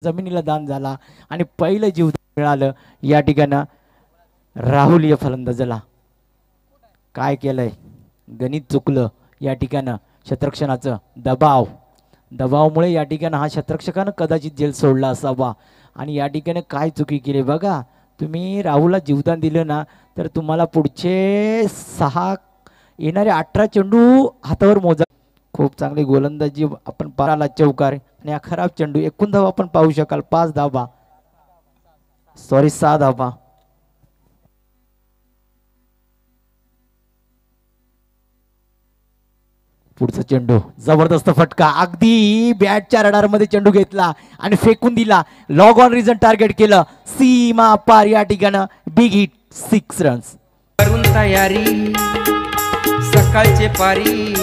जमिनीला दान झाला आणि पहिलं जीवदान मिळालं या ठिकाणं राहुल या फलंदाजाला. काय केलंय, गणित चुकलं या ठिकाणं. क्षेत्ररक्षणाचं दबावामुळे या ठिकाणं हा क्षेत्ररक्षकानं कदाचित झेल सोडला असावा आणि या ठिकाणी काय चुकी केली बघा. तुम्ही राहुलला जीवदान दिलं ना तर तुम्हाला पुढचे 6 येणारे 18 चेंडू हातावर मोजा. खूप चांगली गोलंदाजी आपण पाहायला चौकार आणि हा खराब चेंडू. एकूण धावा आपण पाहू शकाल 5 धावा, सॉरी 6 धावा. पुढचा चेंडू जबरदस्त फटका, अगदी बॅटच्या रडार मध्ये चेंडू घेतला आणि फेकून दिला. लॉग ऑन रिझन टार्गेट केलं, सीमा पार या ठिकाणं. Big hit, 6 runs. करून तयारी सकाळचे पारी,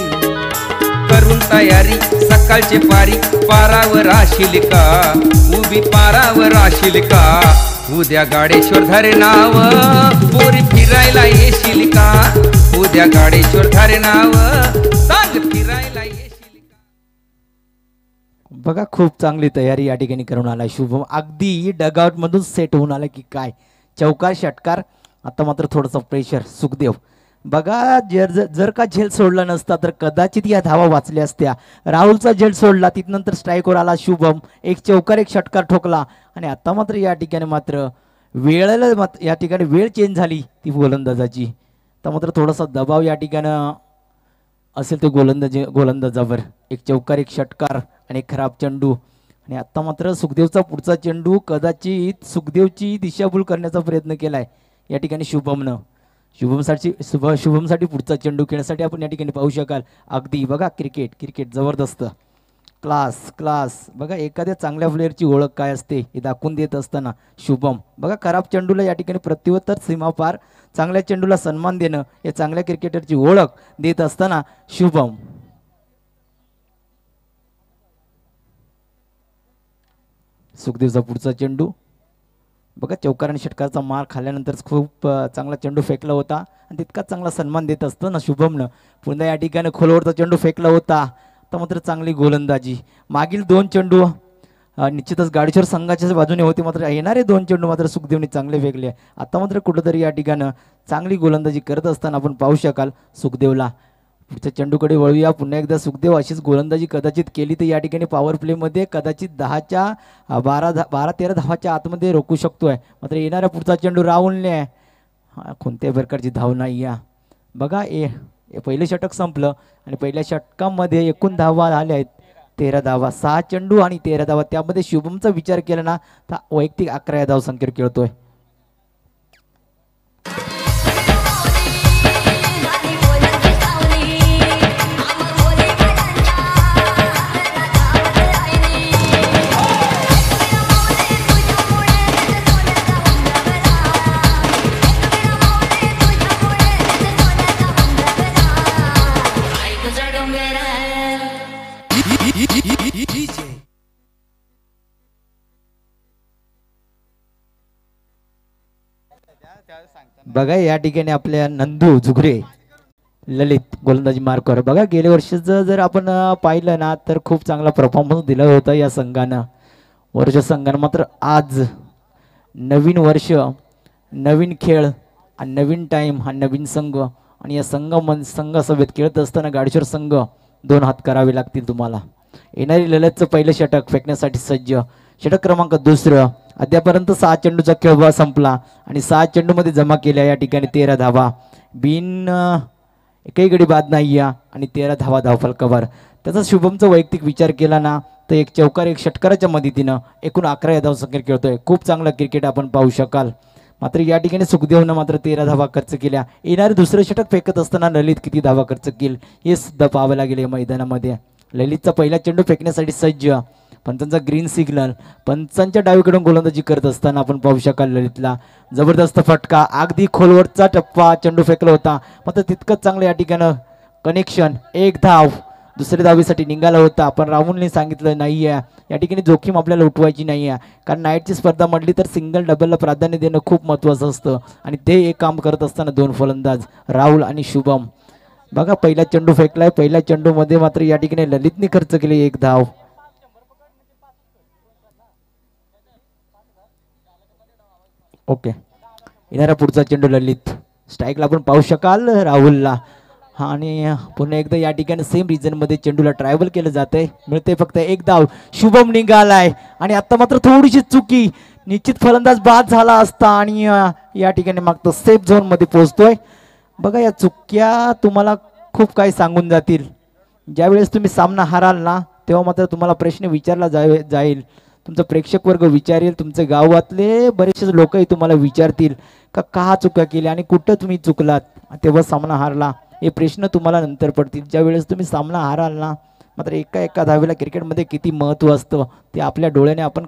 करून तयारी सकाळचे पारी. पारावर आशील का, उभी पारावर आशील का. उद्या गाडेश्वर धारे नाव, पोरी फिरायला येशील का. उद्या गाडेश्वर धारे नाव, सांग फिरायला येशील का. बघा खूप चांगली तयारी या ठिकाणी करून आलाय शुभम. अगदी डगआउट मधून सेट होऊन आला की काय. चौकार षटकार. आता मात्र थोडंसं प्रेशर. सुखदेव बघा, जर का झेल सोडला नसता तर कदाचित या धावा वाचल्या असत्या. राहुलचा झेल सोडला, तिथनंतर स्ट्राईकवर आला शुभम. एक चौकार एक षटकार ठोकला आणि आता मात्र या ठिकाणी मात्र वेळेला या ठिकाणी वेळ चेंज झाली ती गोलंदाजाची. तर मात्र थोडासा दबाव या ठिकाणं असेल तो गोलंदाजावर. एक चौकार एक षटकार आणि एक खराब चेंडू. आणि आता मात्र सुखदेवचा पुढचा चेंडू कदाचित सुखदेवची दिशाभूल करण्याचा प्रयत्न केलाय या ठिकाणी शुभमनं. शुभमसाठी पुढचा चेंडू खेळण्यासाठी आपण या ठिकाणी पाहू शकाल. अगदी बघा क्रिकेट जबरदस्त क्लास. बघा एखाद्या चांगल्या प्लेअरची ओळख काय असते हे दाखवून देत असताना शुभम. बघा खराब चेंडूला या ठिकाणी प्रत्युत्तर सीमा पार, चांगल्या चेंडूला सन्मान देणं या चांगल्या क्रिकेटरची ओळख देत असताना शुभम. सुखदेवचा पुढचा चेंडू. बघा चौकार आणि षटकारचा मार खाल्ल्यानंतर खूप चांगला चेंडू फेकला होता आणि तितकाच चांगला सन्मान देत असताना शुभमनं पुन्हा या ठिकाणी खोलवरचा चेंडू फेकला होता. तर मात्र चांगली गोलंदाजी. मागील 2 चेंडू निश्चितच गाडेश्वर संघाच्या बाजूने होते, मात्र येणारे 2 चेंडू मात्र सुखदेवने चांगले फेकले. आता मात्र कुठंतरी या ठिकाणं चांगली गोलंदाजी करत असताना आपण पाहू शकाल सुखदेवला. पुढच्या चेंडूकडे वळूया पुन्हा एकदा. सुखदेव अशीच गोलंदाजी कदाचित केली तर या ठिकाणी पॉवर प्लेमध्ये कदाचित 12-13 धावाच्या आतमध्ये रोखू शकतोय. मात्र येणारा पुढचा चेंडू राहुलने कोणत्याही प्रकारची धाव नाही या. बघा पहिलं षटक संपलं आणि पहिल्या षटकामध्ये एकूण धावा आल्या आहेत 13 धावा. 6 चेंडू आणि 13 धावा. त्यामध्ये शुभमचा विचार केला ना तर वैयक्तिक 11 धाव संख्येवर खेळतोय. बघा या ठिकाणी आपल्या नंदू झुगरे ललित गोलंदाजी मार्कवर. बघा गेल्या वर्षीचं जर आपण पाहिलं ना तर खूप चांगला परफॉर्मन्स दिला होता या संघानं. संघानं मात्र आज नवीन वर्ष, नवीन खेळ आणि नवीन टाइम, हा नवीन संघ आणि या संघसभेत खेळत असताना गाडेश्वर संघ 2 हात करावे लागतील तुम्हाला. येणारी ललितचं पहिलं षटक फेकण्यासाठी सज्ज. षटक क्रमांक 2. अद्यापर्यंत 6 चेंडूचा खेळ संपला आणि 6 चेंडूमध्ये जमा केल्या या ठिकाणी 13 धावा. बिन एकही गडी बाद नाही या आणि 13 धावा धावफलकावर. त्याचा शुभमचा वैयक्तिक विचार केला ना तर एक चौकार एक षटकाराच्या मदतीनं एकूण 11 धाव संख्येत खेळतोय. खूप चांगला क्रिकेट आपण पाहू शकाल. मात्र या ठिकाणी सुखदेवनं मात्र 13 धावा खर्च केल्या. येणारे दुसरं षटक फेकत असताना ललित किती धावा खर्च केल हे सुद्धा पाहावं लागेल या मैदानामध्ये. ललितचा पहिला चेंडू फेकण्यासाठी सज्ज. पंचांचा ग्रीन सिग्नल. पंचांच्या डावीकडून गोलंदाजी करत असताना आपण पाहू शकाल ललितला. जबरदस्त फटका, अगदी खोलवरचा टप्पा चेंडू फेकला होता. मात्र तितकंच चांगलं या ठिकाणं कनेक्शन. 1 धाव दुसऱ्या धावीसाठी निघाला होता. पण राहुलने सांगितलं नाही आहे या ठिकाणी जोखीम आपल्याला उठवायची नाही आहे, कारण नाईटची स्पर्धा म्हटली तर सिंगल डबलला प्राधान्य देणं खूप महत्त्वाचं असतं आणि ते एक काम करत असताना 2 फलंदाज राहुल आणि शुभम. बघा पहिला चेंडू फेकलाय. पहिल्या चेंडूमध्ये मात्र या ठिकाणी ललितने खर्च केले 1 धाव. ओके, येणारा पुढचा चेंडू ललित. स्ट्राईकला आपण पाहू शकाल राहुलला. हा, आणि पुन्हा एकदा या ठिकाणी सेम रिजन मध्ये चेंडूला ट्रायबल केलं जातंय. मिळते फक्त एक धाव. शुभम निघालाय आणि आता मात्र थोडीशी चुकी, निश्चित फलंदाज बाद झाला असता आणि या ठिकाणी मागतो सेफ झोन मध्ये पोहोचतोय. बघा, या चुक्या तुम्हाला खूप काही सांगून जातील. ज्यावेळेस तुम्ही सामना हाराल ना, तेव्हा मात्र तुम्हाला प्रश्न विचारला जाईल. तुमचं प्रेक्षक वर्ग विचारेल, तुमचे गावातले बरेचसे लोकही तुम्हाला विचारतील का चुका केल्या आणि कुठं तुम्ही चुकलात, तेव्हा सामना हारला, हे प्रश्न तुम्हाला नंतर पडतील. ज्यावेळेस तुम्ही सामना हाराल ना, मात्र एका एका धावेला क्रिकेटमध्ये किती महत्त्व असतं ते आपल्या डोळ्याने आपण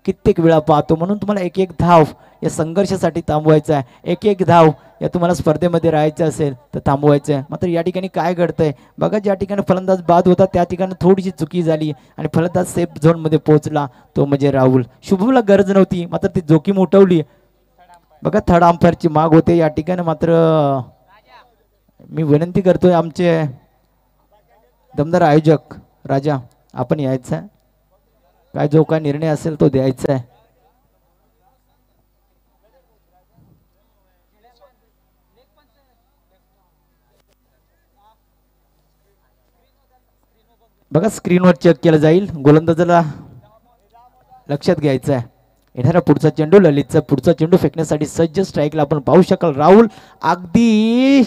कित्येक वेळा पाहतो. म्हणून तुम्हाला एक एक धाव या संघर्षासाठी थांबवायचं आहे. एक एक धाव या तुम्हाला स्पर्धेमध्ये राहायचं असेल तर थांबवायचं आहे. मात्र या ठिकाणी काय घडतंय बघा, ज्या ठिकाणी फलंदाज बाद होता त्या ठिकाणी थोडीशी चुकी झाली आणि फलंदाज सेफ झोनमध्ये पोहोचला, तो म्हणजे राहुल. शुभमला गरज नव्हती, मात्र ती जोखीम उठवली. बघा, थर्ड अंपायरची माग होते या ठिकाणी. मात्र मी विनंती करतोय आमचे दमदार आयोजक राजा, आपण यायचं आहे, काय जो काय निर्णय असेल तो द्यायचा आहे. बघा, स्क्रीनवर चेक केलं जाईल. गोलंदाजाला लक्षात घ्यायचं आहे. येणारा पुढचा चेंडू ललितचा. पुढचा चेंडू फेकण्यासाठी सज्ज. स्ट्राईकला आपण पाहू शकाल राहुल. अगदी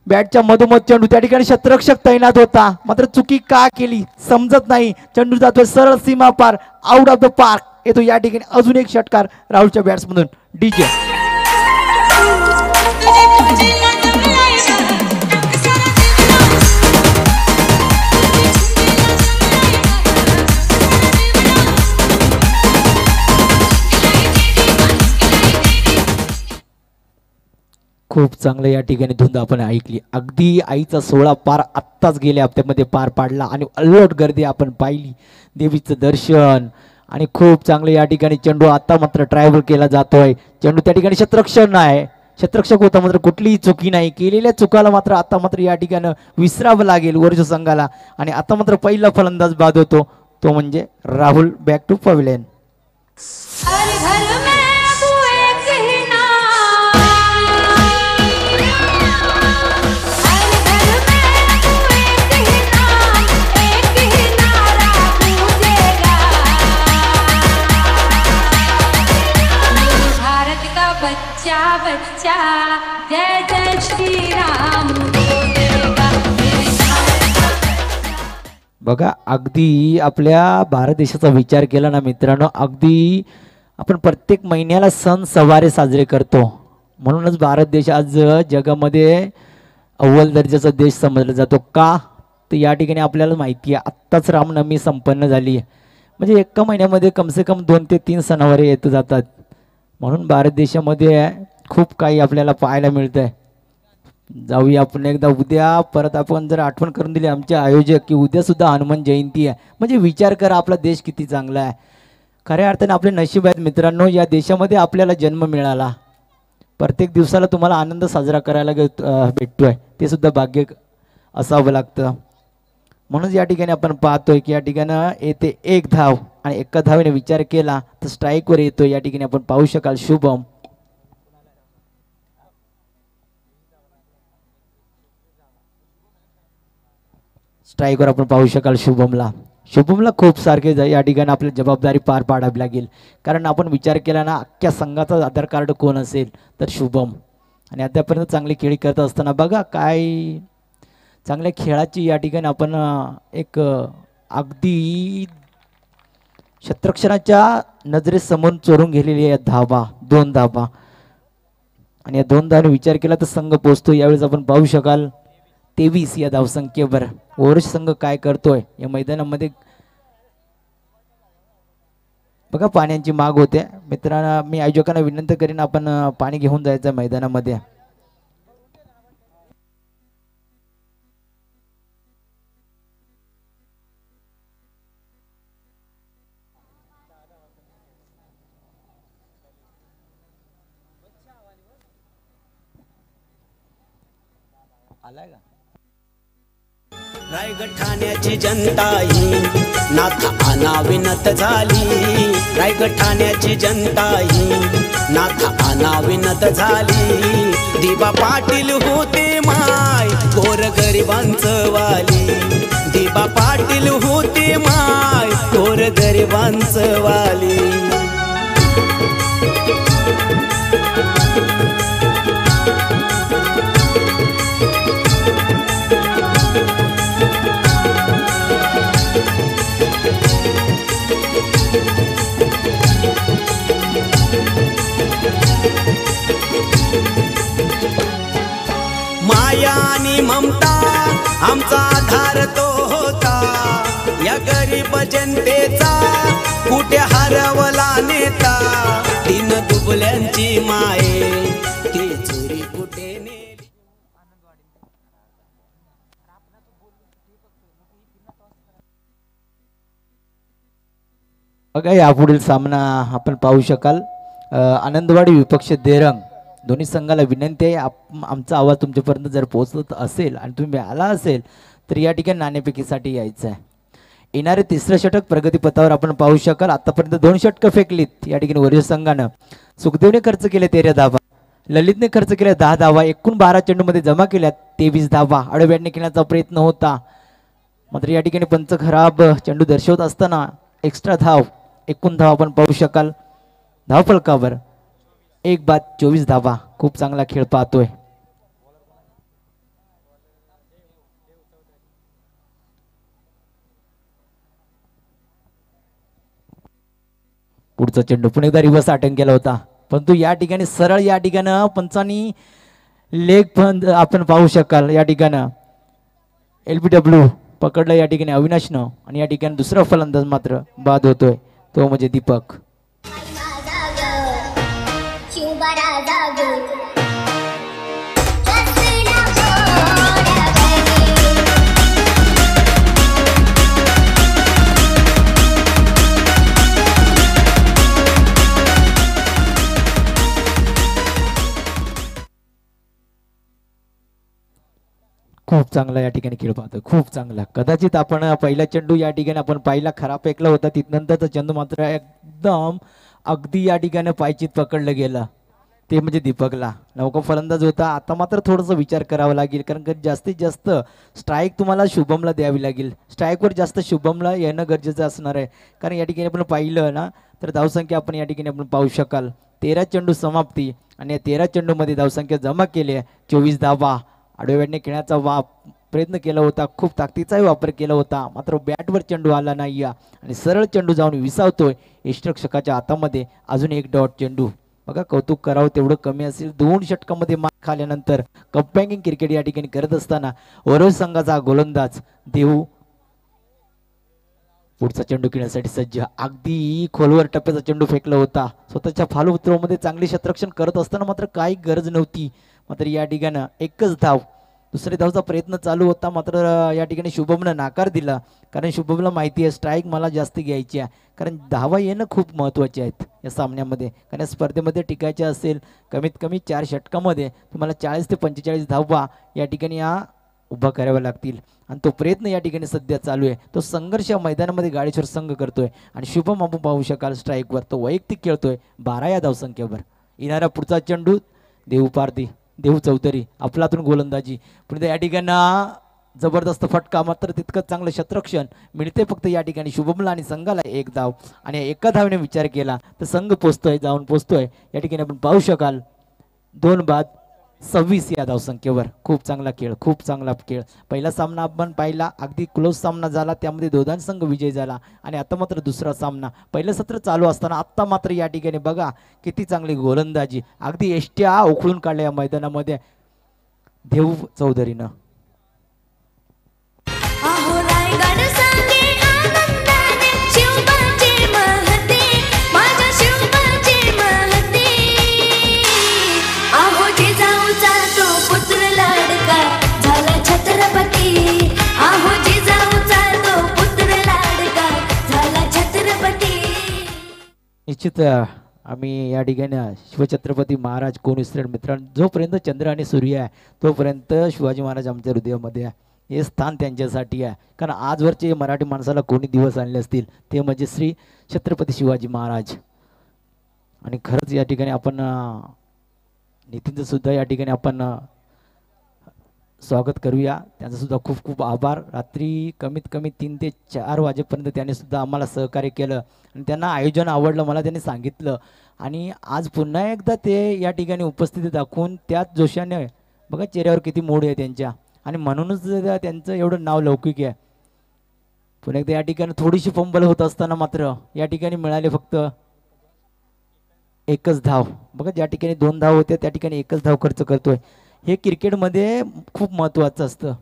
बॅटच्या मधोमध चेंडू, त्या ठिकाणी क्षेत्ररक्षक तैनात होता, मात्र चुकी का केली समजत नाही. चेंडू जातोय सरळ सीमा पार, आउट ऑफ द पार्क येतो. या ठिकाणी अजून एक षटकार राहुलच्या बॅट्समधून. डीजे खूप चांगलं या ठिकाणी धुंद आपण ऐकली. अगदी आईचा सोहळा पार आत्ताच गेल्या हप्त्यामध्ये पार पाडला आणि अल्लोट गर्दी आपण पाहिली. देवीचं दर्शन आणि खूप चांगलं या ठिकाणी चेंडू आता मात्र ट्रायबल केला जातोय. चेंडू त्या ठिकाणी क्षेत्ररक्षण आहे, क्षेत्ररक्षक होता, मात्र कुठलीही चुकी नाही. केलेल्या चुकाला मात्र आता मात्र या ठिकाणी विसरावं लागेल वरच्या संघाला. आणि आता मात्र पहिला फलंदाज बाद होतो, तो म्हणजे राहुल. Back to pavilion. जय जय श्री राम. बघा, अगदी आपल्या भारत देशाचा विचार केला ना मित्रांनो, अगदी आपण प्रत्येक महिन्याला सण सवारे साजरे करतो. म्हणूनच भारत देश आज जगामध्ये अव्वल दर्जाचा देश समजला जातो. का तर या ठिकाणी आपल्याला माहिती आहे, आत्ताच रामनवमी संपन्न झाली आहे, म्हणजे एका महिन्यामध्ये कमसे कम 2 ते 3 सणावारे येत जातात. म्हणून भारत देशामध्ये खूप काही आपल्याला पाहायला मिळतं आहे. जाऊया आपण एकदा उद्या परत. आपण जर आठवण करून दिली आमचे आयोजक की उद्या सुद्धा हनुमान जयंती आहे, म्हणजे विचार करा आपला देश किती चांगला आहे. खऱ्या अर्थाने आपले नशीब आहेत मित्रांनो, या देशामध्ये आपल्याला जन्म मिळाला. प्रत्येक दिवसाला तुम्हाला आनंद साजरा करायला भेटतोय, ते सुद्धा भाग्य असावं लागतं. म्हणून या ठिकाणी आपण पाहतोय की या ठिकाणी येते एक धाव आणि एका धावेने विचार केला तर स्ट्राईकवर येतो. या ठिकाणी आपण पाहू शकाल शुभम. स्ट्राईकवर आपण पाहू शकाल शुभमला खूप सारखे या ठिकाणी आपली जबाबदारी पार पाडावी लागेल. कारण आपण विचार केला ना, अख्ख्या संघाचा आधार कार्ड कोण असेल तर शुभम. आणि अद्यापर्यंत चांगली खेळी करत असताना बघा काय चांगल्या खेळाची या ठिकाणी आपण एक अगदी क्षेत्ररक्षणाच्या नजरेसमोर चोरून गेलेली आहे धावा, 2 धावा. आणि या 2 धावाने विचार केला तर संघ पोहोचतो. यावेळेस आपण पाहू शकाल 23 या धावसंख्येवर ओरच संघ काय करतोय या मैदानामध्ये. बघा, पाण्याची माग होते मित्रांनो. मी आयोजकांना विनंती करीन आपण पाणी घेऊन जायचं मैदानामध्ये. रायगड ठाण्याची जनता ही नाथ अनाविनत झाली. रायगड ठाण्याची जनता ही नाथ अनाविनत झाली. दिबा पाटील होते माय गोर गरिबांचं वाली. दिबा पाटील होते माय गोर गरिबांचं वाली. माया आणि ममता आमचा आधार तो होता. या गरीब जनतेचा कुठे हरवला नेता. तीन दुबल्यांची माये ती चोरी कुठे नेली. बघा यापुढील सामना आपण पाहू शकाल. आनंदवाडी विपक्ष देरंग दोन्ही संघाला विनंती आहे आमचा आवाज तुमच्यापर्यंत जर पोहोचत असेल आणि तुम्ही आला असेल तर या ठिकाणी नाणेफेकीसाठी यायचं आहे. येणारे तिसरं षटक प्रगतीपथावर आपण पाहू शकाल. आतापर्यंत 2 षटकं फेकलीत या ठिकाणी वरील संघानं. सुखदेवने खर्च केले 13 धावा, ललितने खर्च केल्या 10 धावा, एकूण 12 चेंडूमध्ये जमा केल्या 23 धावा. आडव्याने खेळण्याचा प्रयत्न होता मात्र या ठिकाणी पंच खराब चेंडू दर्शवत असताना एक्स्ट्रा धाव. एकूण धाव आपण पाहू शकाल धावफलकावर 1 बाद 24 धावा. खूप चांगला खेळ पाहतोय. पुढचा चेंडू पुन्हा एकदा रिव्हर्स अटेम्प्ट केला होता परंतु या ठिकाणी सरळ या ठिकाणी पंचांनी लेग पण आपण पाहू शकाल. या ठिकाणी LBW पकडलं या ठिकाणी अविनाशनं आणि या ठिकाणी दुसरा फलंदाज मात्र बाद होतोय तो म्हणजे दीपक. खूप चांगला या ठिकाणी खेळ पाहतो. खूप चांगला. कदाचित आपण पहिला चेंडू या ठिकाणी आपण पाहिला खराब फेकला होता. तिथनंतरचा चेंडू मात्र एकदम अगदी या ठिकाणी पायचीत पकडलं गेलं ते म्हणजे दीपकला. नौका फलंदाज होता. आता मात्र थोडासा विचार करावा लागेल कारण की जास्तीत जास्त स्ट्राईक तुम्हाला शुभमला द्यावी लागेल. स्ट्राईकवर जास्त शुभमला येणं गरजेचं असणार आहे कारण या ठिकाणी आपण पाहिलं ना तर धावसंख्या आपण या ठिकाणी आपण पाहू शकाल 13 चेंडू समाप्ती आणि या 13 चेंडूमध्ये धावसंख्या जमा केली आहे 24 धावा. आडव्याने खेळण्याचा प्रयत्न केला होता. खूप ताकदीचाही वापर केला होता मात्र बॅटवर चेंडू आला नाही आणि सरळ चेंडू जाऊन विसावतोय यष्टिरक्षकाच्या हातामध्ये. अजून 1 डॉट चेंडू. बघा कौतुक करावं तेवढं कमी असेल. 2 षटकामध्ये मार खाल्यानंतर कपबँकिंग क्रिकेट या ठिकाणी करत असताना वरोज संघाचा गोलंदाज देऊ पुढचा चेंडू खेळण्यासाठी सज्ज. अगदी खोलवर टप्प्याचा चेंडू फेकला होता. स्वतःच्या फालू उतरवमध्ये चांगले क्षेत्ररक्षण करत असताना मात्र काही गरज नव्हती. मात्र या ठिकाणी एकच धाव. दुसऱ्या धावचा प्रयत्न चालू होता मात्र या ठिकाणी शुभमनं नाकार दिला कारण शुभमला माहिती आहे स्ट्राईक मला जास्त घ्यायची आहे कारण धावा येणं खूप महत्त्वाचे आहेत या सामन्यामध्ये. कारण या स्पर्धेमध्ये टिकायचे असेल कमीत कमी 4 षटकामध्ये तुम्हाला 40 ते 45 धावा या ठिकाणी उभा कराव्या लागतील आणि तो प्रयत्न या ठिकाणी सध्या चालू आहे. तो संघर्ष मैदानामध्ये गाडीश्वर संघ करतोय आणि शुभम आपण पाहू शकाल स्ट्राईकवर तो वैयक्तिक खेळतोय 12 या धावसंख्येवर. येणारा पुढचा चेंडू देऊ चौधरी आपलातून गोलंदाजी पुढे या ठिकाणी जबरदस्त फटका मात्र तितकंच चांगलं क्षेत्ररक्षण मिळते फक्त या ठिकाणी शुभमला आणि संघाला 1 धाव. आणि एका धावेने विचार केला तर संघ जाऊन पोचतोय या ठिकाणी आपण पाहू शकाल 2 बाद 26 या धावसंख्येवर. खूप चांगला खेळ. खूप चांगला खेळ. पहिला सामना आपण पाहिला अगदी क्लोज सामना झाला त्यामध्ये दोघांचा संघ विजय झाला आणि आता मात्र दुसरा सामना. पहिलं सत्र चालू असताना आत्ता मात्र या ठिकाणी बघा किती चांगली गोलंदाजी अगदी एष्ट्या उखळून काढल्या या मैदानामध्ये देऊ चौधरीनं. निश्चित आम्ही या ठिकाणी शिवछत्रपती महाराज कोण विसरेल मित्रांनो. जोपर्यंत चंद्र आणि सूर्य आहे तोपर्यंत शिवाजी महाराज आमच्या हृदयामध्ये आहे. हे स्थान त्यांच्यासाठी आहे. कारण आजवरचे मराठी माणसाला कोणी दिवस आणले असतील ते म्हणजे श्री छत्रपती शिवाजी महाराज. आणि खरंच या ठिकाणी आपण नितीनचं सुद्धा या ठिकाणी आपण स्वागत करूया. त्यांचा सुद्धा खूप खूप आभार. रात्री कमीत कमी 3 ते 4 वाजेपर्यंत त्यांनी सुद्धा आम्हाला सहकार्य केलं आणि त्यांना आयोजन आवडलं मला त्यांनी सांगितलं. आणि आज पुन्हा एकदा ते या ठिकाणी उपस्थिती दाखवून त्याच जोशाने बघा चेहऱ्यावर किती मूड आहे त्यांच्या. आणि म्हणूनच त्यांचं एवढं नाव लौकिक आहे. पुन्हा एकदा या ठिकाणी थोडीशी फंबल होत असताना मात्र या ठिकाणी मिळाले फक्त एकच धाव. बघा ज्या ठिकाणी 2 धाव होते त्या ठिकाणी एकच धाव खर्च करतोय. हे क्रिकेटमध्ये खूप महत्त्वाचं असतं.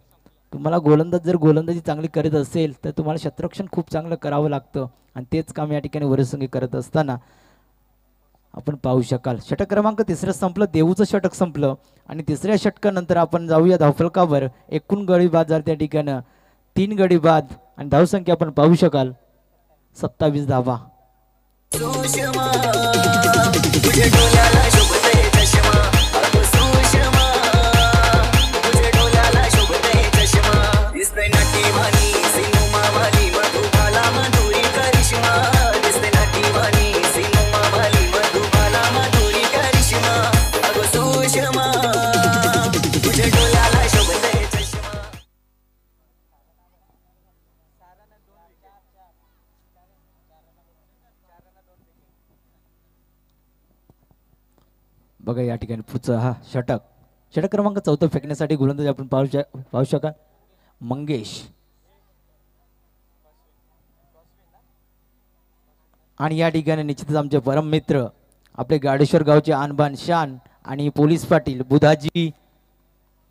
तुम्हाला गोलंदाज जर गोलंदाजी चांगली करत असेल तर तुम्हाला शतरक्षण खूप चांगलं करावं लागतं. आणि तेच काम या ठिकाणी वरसंगी करत असताना आपण पाहू शकाल. षटक क्रमांक 3 संपलं. देऊचं षटक संपलं आणि 3ऱ्या षटकानंतर आपण जाऊया धावफलकावर. एकूण गडी बाद झाले त्या ठिकाणं 3 गडी बाद आणि धावसंख्या आपण पाहू शकाल 27 धावा. बघा या ठिकाणी पुढचं हा षटक क्रमांक 4 फेकण्यासाठी गोलंदाज आपण पाहू शकाल मंगेश. आणि या ठिकाणी निश्चितच आमचे परम मित्र आपले गाडेश्वर गावचे आणबान शान आणि पोलीस पाटील बुधाजी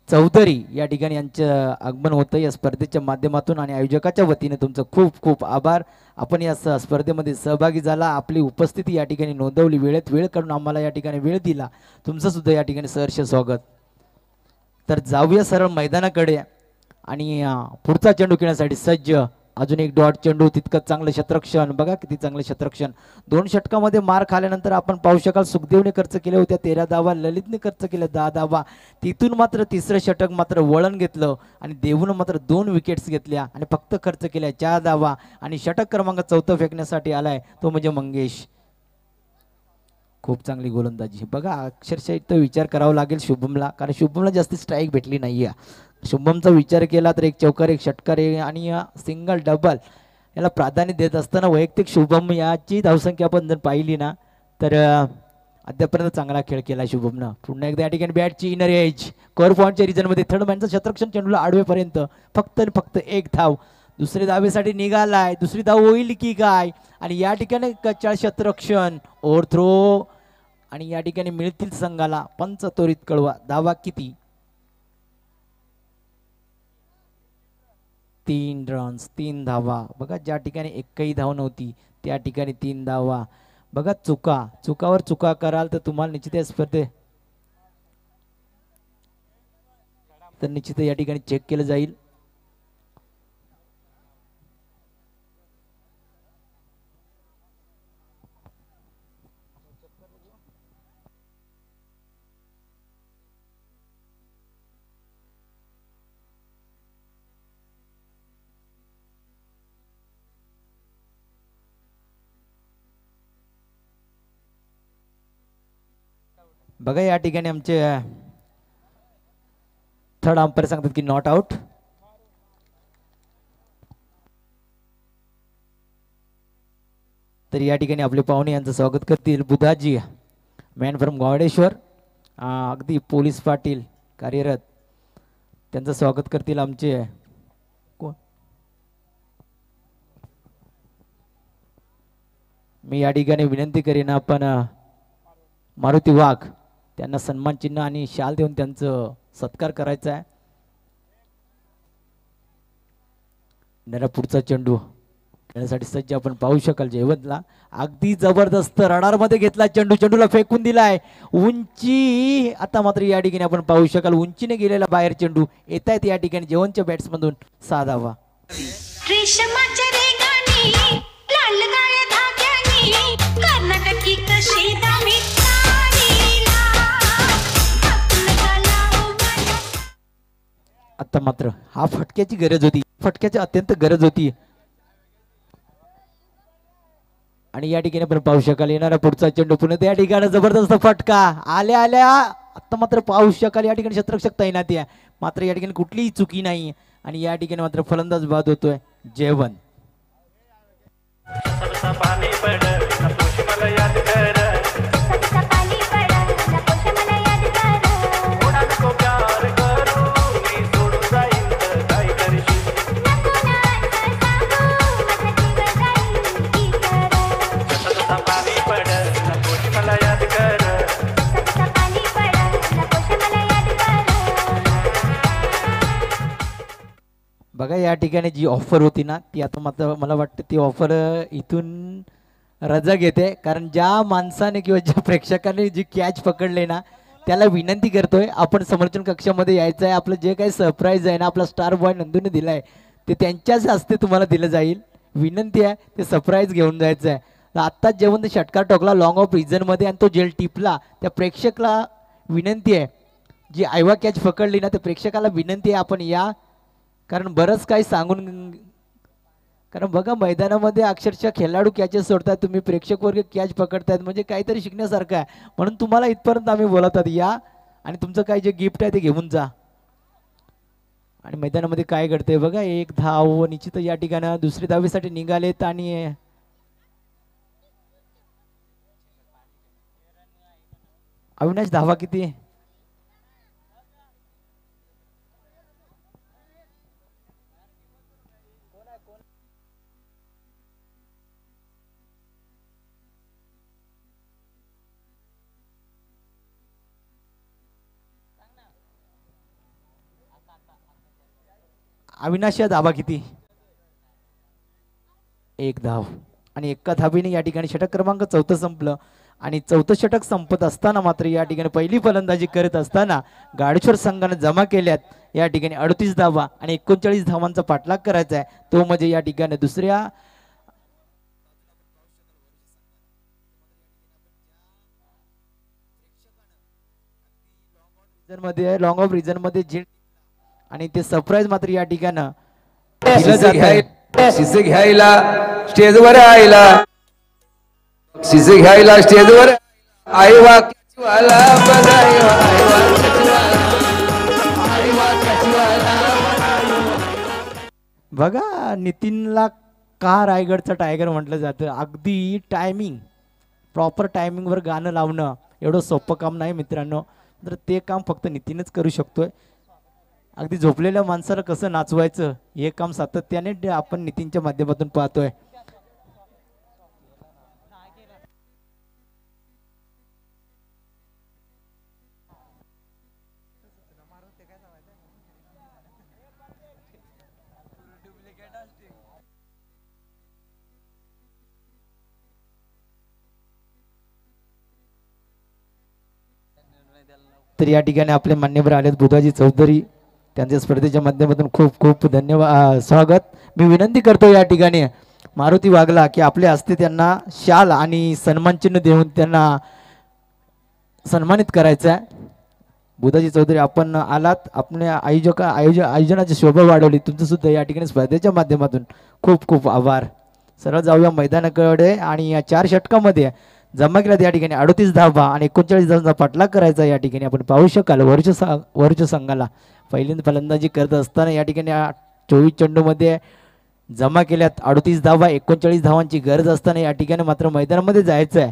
चौधरी या ठिकाणी यांचं आगमन होतं या स्पर्धेच्या माध्यमातून. आणि आयोजकाच्या वतीने तुमचं खूप खूप आभार. आपण या स्पर्धेमध्ये सहभागी झाला, आपली उपस्थिती या ठिकाणी नोंदवली, वेळेत वेळ काढून आम्हाला या ठिकाणी वेळ दिला. तुमचं सुद्धा या ठिकाणी सहर्ष स्वागत. तर जाऊया सरळ मैदानाकडे आणि पुढचा चेंडू खेळण्यासाठी सज्ज. अजून एक डॉट चेंडू, तितकंच चांगलं क्षेत्ररक्षण. बघा किती चांगलं क्षेत्ररक्षण. 2 षटकामध्ये मार खाल्यानंतर आपण पाहू शकाल सुखदेवने खर्च केल्या होत्या 13 धावा, ललितने खर्च केल्या 10 धावा. तिथून मात्र 3रं षटक मात्र वळण घेतलं आणि देवून मात्र 2 विकेट्स घेतल्या आणि फक्त खर्च केल्या 4 धावा. आणि षटक क्रमांक 4 फेकण्यासाठी आलाय तो म्हणजे मंगेश. खूप चांगली गोलंदाजी. बघा अक्षरशः इथं विचार करावा लागेल शुभमला, कारण शुभमला जास्त स्ट्राईक भेटली नाही आहे. शुभमचा विचार केला तर 1 चौकार 1 षटकार आणि सिंगल डबल याला प्राधान्य देत असताना वैयक्तिक शुभम याची धावसंख्या आपण जर पाहिली ना तर अद्यापर्यंत चांगला खेळ केला शुभमनं. पुन्हा एकदा या ठिकाणी बॅटची इनर एज कव्हर पॉईंटच्या रिजनमध्ये थर्ड मॅनचं क्षेत्ररक्षण चेंडूला आडवेपर्यंत फक्त 1 धाव. दुसरी धावेसाठी निघालाय. दुसरी धाव होईल की काय. आणि या ठिकाणी कच्चा क्षेत्ररक्षण ओव्हर थ्रो आणि या ठिकाणी मिळतील संघाला पंच त्वरित कळवा. धावा किती? 3 रन्स 3 धावा. बघा ज्या ठिकाणी एकही धाव नव्हती त्या ठिकाणी 3 धावा. बघा चुकावर चुका कराल तर तुम्हाला निश्चित या स्पर्धे तर निश्चित या ठिकाणी चेक केलं जाईल. बघा या ठिकाणी आमचे थर्ड अंपायर सांगतात की नॉट आउट. तर या ठिकाणी आपले पाहुणे यांचं स्वागत करतील बुधाजी मॅन फ्रॉम गावडेश्वर. अगदी पोलीस पाटील कार्यरत त्यांचं स्वागत करतील आमचे मी या ठिकाणी विनंती करीन आपण मारुती वाघ त्यांना सन्मान चिन्ह आणि शाल देऊन त्यांचं सत्कार करायचा आहे. जरा पुढचा चेंडू खेळण्यासाठी सज्ज आपण पाहू शकाल जयवंतला. अगदी जबरदस्त रडारमध्ये घेतला चेंडू. चेंडूला फेकून दिलाय उंची. आता मात्र या ठिकाणी आपण पाहू शकाल उंचीने गेलेला बाहेर चेंडू. येत आहेत या ठिकाणी जयवंतच्या बॅट्समधून 6 धावा. आता मात्र हा फटक्याची गरज होती, फटक्याची अत्यंत गरज होती. आणि या ठिकाणी आपण पाहू शकाल येणारा पुढचा चेंडू पुन्हा त्या ठिकाणी जबरदस्त फटका आल्या आल्या. आता मात्र पाहू शकाल या ठिकाणी क्षेत्ररक्षक तैनाती आहे, मात्र या ठिकाणी कुठलीही चुकी नाही. आणि या ठिकाणी मात्र फलंदाज बाद होतोय जेवण. बघा या ठिकाणी जी ऑफर होती ना ती आता मात्र मला वाटतं ती ऑफर इथून रजा घेते, कारण ज्या माणसाने किंवा ज्या प्रेक्षकाने जी कॅच पकडले ना त्याला विनंती करतोय आपण समर्चन कक्षामध्ये यायचं आहे. आपलं जे काही सरप्राईज आहे ना आपला स्टार बॉय नंदूने दिलाय ते त्यांच्याच हस्ते तुम्हाला दिलं जाईल. विनंती आहे ते सरप्राईज घेऊन जायचं आहे. आत्ताच जेवण षटकार टोकला लॉंग ऑफ रिझनमध्ये आणि तो जेल टिपला त्या प्रेक्षकाला विनंती आहे, जी आयवा कॅच पकडली ना त्या प्रेक्षकाला विनंती आहे आपण या, कारण बरंच काही सांगून, कारण बघा मैदानामध्ये अक्षरशः खेळाडू कॅचेस सोडतात, तुम्ही प्रेक्षक वर्ग कॅच पकडतायत म्हणजे काहीतरी शिकण्यासारखं आहे. म्हणून तुम्हाला इथपर्यंत आम्ही बोलतात या आणि तुमचं काही जे गिफ्ट आहे ते घेऊन जा. आणि मैदानामध्ये काय घडतंय बघा, एक धाव निश्चित या ठिकाणी दुसरी धावेसाठी निघालेत. आणि अविनाश धावा किती? अविनाश धावा किती? एक धाव. आणि एका धाबीने या ठिकाणी षटक क्रमांक 4 संपलं. आणि 4थं षटक संपत असताना मात्र या ठिकाणी पहिली फलंदाजी करत असताना गाडेश्वर संघाने जमा केल्यात या ठिकाणी 38 धावा आणि 39 धावांचा पाठलाग करायचा आहे. तो म्हणजे या ठिकाणी दुसऱ्या मध्ये लॉंग ऑफ रिझन मध्ये जे आणि ते सरप्राईज मात्र या ठिकाणी शिसे घ्यायला स्टेजवर आयला, शिसे घ्यायला स्टेजवर आईवा कचवाला बघा नितीनला का रायगडचा टायगर म्हटलं जातं. अगदी टायमिंग प्रॉपर टायमिंगवर गाणं लावणं एवढं सोपं काम नाही मित्रांनो, तर ते काम फक्त नितीनच करू शकतोय. अगदी झोपलेल्या माणसाला कसं नाचवायचं हे काम सातत्याने आपण नितीनच्या माध्यमातून पाहतोय. तर या ठिकाणी आपले मान्यवर आलेत बुधाजी चौधरी, त्यांच्या स्पर्धेच्या माध्यमातून खूप खूप धन्यवाद स्वागत. मी विनंती करतो या ठिकाणी मारुती वाघला की आपल्या हस्ते त्यांना शाल आणि सन्मान चिन्ह देऊन त्यांना सन्मानित करायचं आहे. बुधाजी चौधरी आपण आलात, आपल्या आयोजनाची शोभा वाढवली, तुमचं सुद्धा या ठिकाणी स्पर्धेच्या माध्यमातून खूप खूप आभार. सरळ जाऊया मैदानाकडे. आणि या 4 षटकामध्ये जमा केल्यात या ठिकाणी 38 धावा आणि 39 धावांचा पाठलाग करायचा या ठिकाणी आपण पाहू शकाल. वरच्या संघाला पहिल्यांदा फलंदाजी करत असताना या ठिकाणी 24 चेंडूमध्ये जमा केल्यात 38 धावा, 39 धावांची गरज असताना या ठिकाणी मात्र मैदानामध्ये जायचं आहे.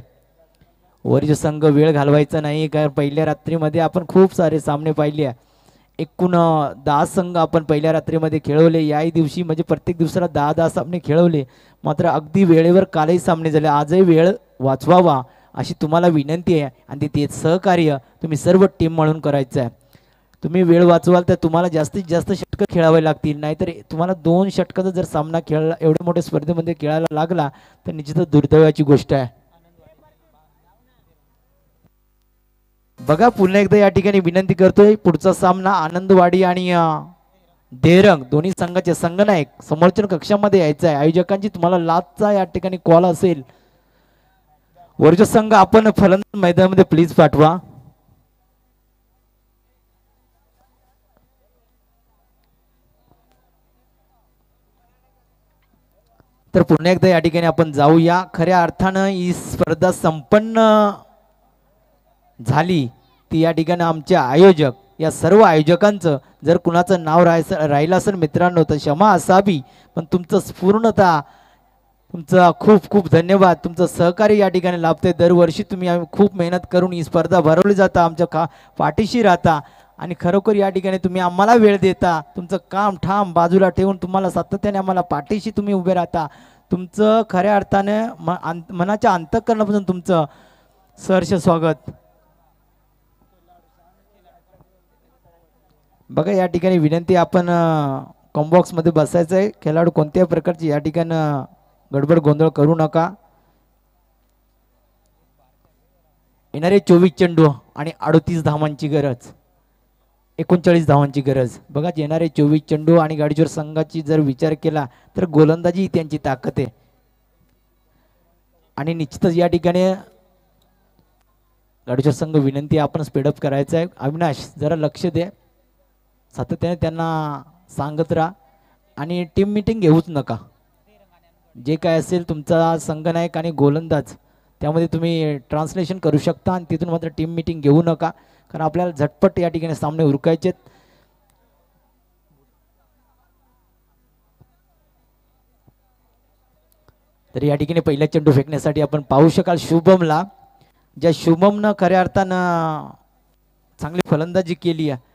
वरचा संघ वेळ घालवायचा नाही, कारण पहिल्या रात्रीमध्ये आपण खूप सारे सामने पाहिले आहे. एकूण 10 संघ आपण पहिल्या रात्रीमध्ये खेळवले. याही दिवशी म्हणजे प्रत्येक दिवसाला 10-10 सामने खेळवले, मात्र अगदी वेळेवर कालही सामने झाले. आजही वेळ वाचवावा अशी तुम्हाला विनंती आहे आणि ते सहकार्य तुम्ही सर्व टीम म्हणून करायचं आहे. तुम्ही वेळ वाचवाल तर तुम्हाला जास्तीत जास्त षटकं खेळावे लागतील, नाहीतर तुम्हाला 2 षटकाचा जर सामना खेळला एवढ्या मोठ्या स्पर्धेमध्ये खेळायला लागला तर निश्चितच दुर्दैवाची गोष्ट आहे. बघा पुन्हा एकदा या ठिकाणी विनंती करतोय, पुढचा सामना आनंदवाडी आणि देरंग दोन्ही संघाचे संघनायक समर्चन कक्षामध्ये यायचा आहे. आयोजकांची तुम्हाला लाचचा या ठिकाणी कॉल असेल. वरचा संघ आपण फलंदाज मैदानामध्ये प्लीज पाठवा. तर पुन्हा एकदा या ठिकाणी आपण जाऊया. खऱ्या अर्थानं ही स्पर्धा संपन्न झाली ती या ठिकाणी आमचे आयोजक, या सर्व आयोजकांचं जर कुणाचं नाव राहिलं असेल मित्रांनो तर क्षमा असावी, पण तुमचं पूर्णतः तुमचं खूप खूप धन्यवाद. तुमचं सहकार्य या ठिकाणी लाभते. दरवर्षी तुम्ही खूप मेहनत करून ही स्पर्धा भरवली जाता, आमच्या पाठीशी राहता आणि खरोखर या ठिकाणी तुम्ही आम्हाला वेळ देता. तुमचं काम ठाम बाजूला ठेवून तुम्हाला सातत्याने आम्हाला पाठीशी तुम्ही उभे राहता. तुमचं खऱ्या अर्थाने मनाच्या अंतःकरणापासून तुमचं सहर्ष स्वागत. बघा या ठिकाणी विनंती, आपण कॉम्बॉक्समध्ये बसायचं आहे. खेळाडू कोणत्याही प्रकारची या ठिकाणी गडबड गोंधळ करू नका. येणारे 24 चेंडू आणि 38 धावांची गरज, 39 धावांची गरज. बघा येणारे 24 चेंडू आणि गाडीचोर संघाची जर विचार केला तर गोलंदाजी त्यांची ताकद आहे आणि निश्चितच या ठिकाणी गाडीचोर संघ विनंती आपण स्पीडअप करायचं आहे. अविनाश जरा लक्ष दे, सातत्याने त्यांना सांगत राहा आणि टीम मीटिंग घेऊच नका. जे काय असेल तुमचा संघनायक आणि गोलंदाज त्यामध्ये तुम्ही ट्रान्सलेशन करू शकता आणि तिथून मात्र टीम मीटिंग घेऊ नका, कारण आपल्याला झटपट या ठिकाणी सामने उरकायचे. तर या ठिकाणी पहिला चेंडू फेकण्यासाठी आपण पाहू शकाल शुभमला, ज्या शुभमनं खऱ्या अर्थानं चांगली फलंदाजी केली आहे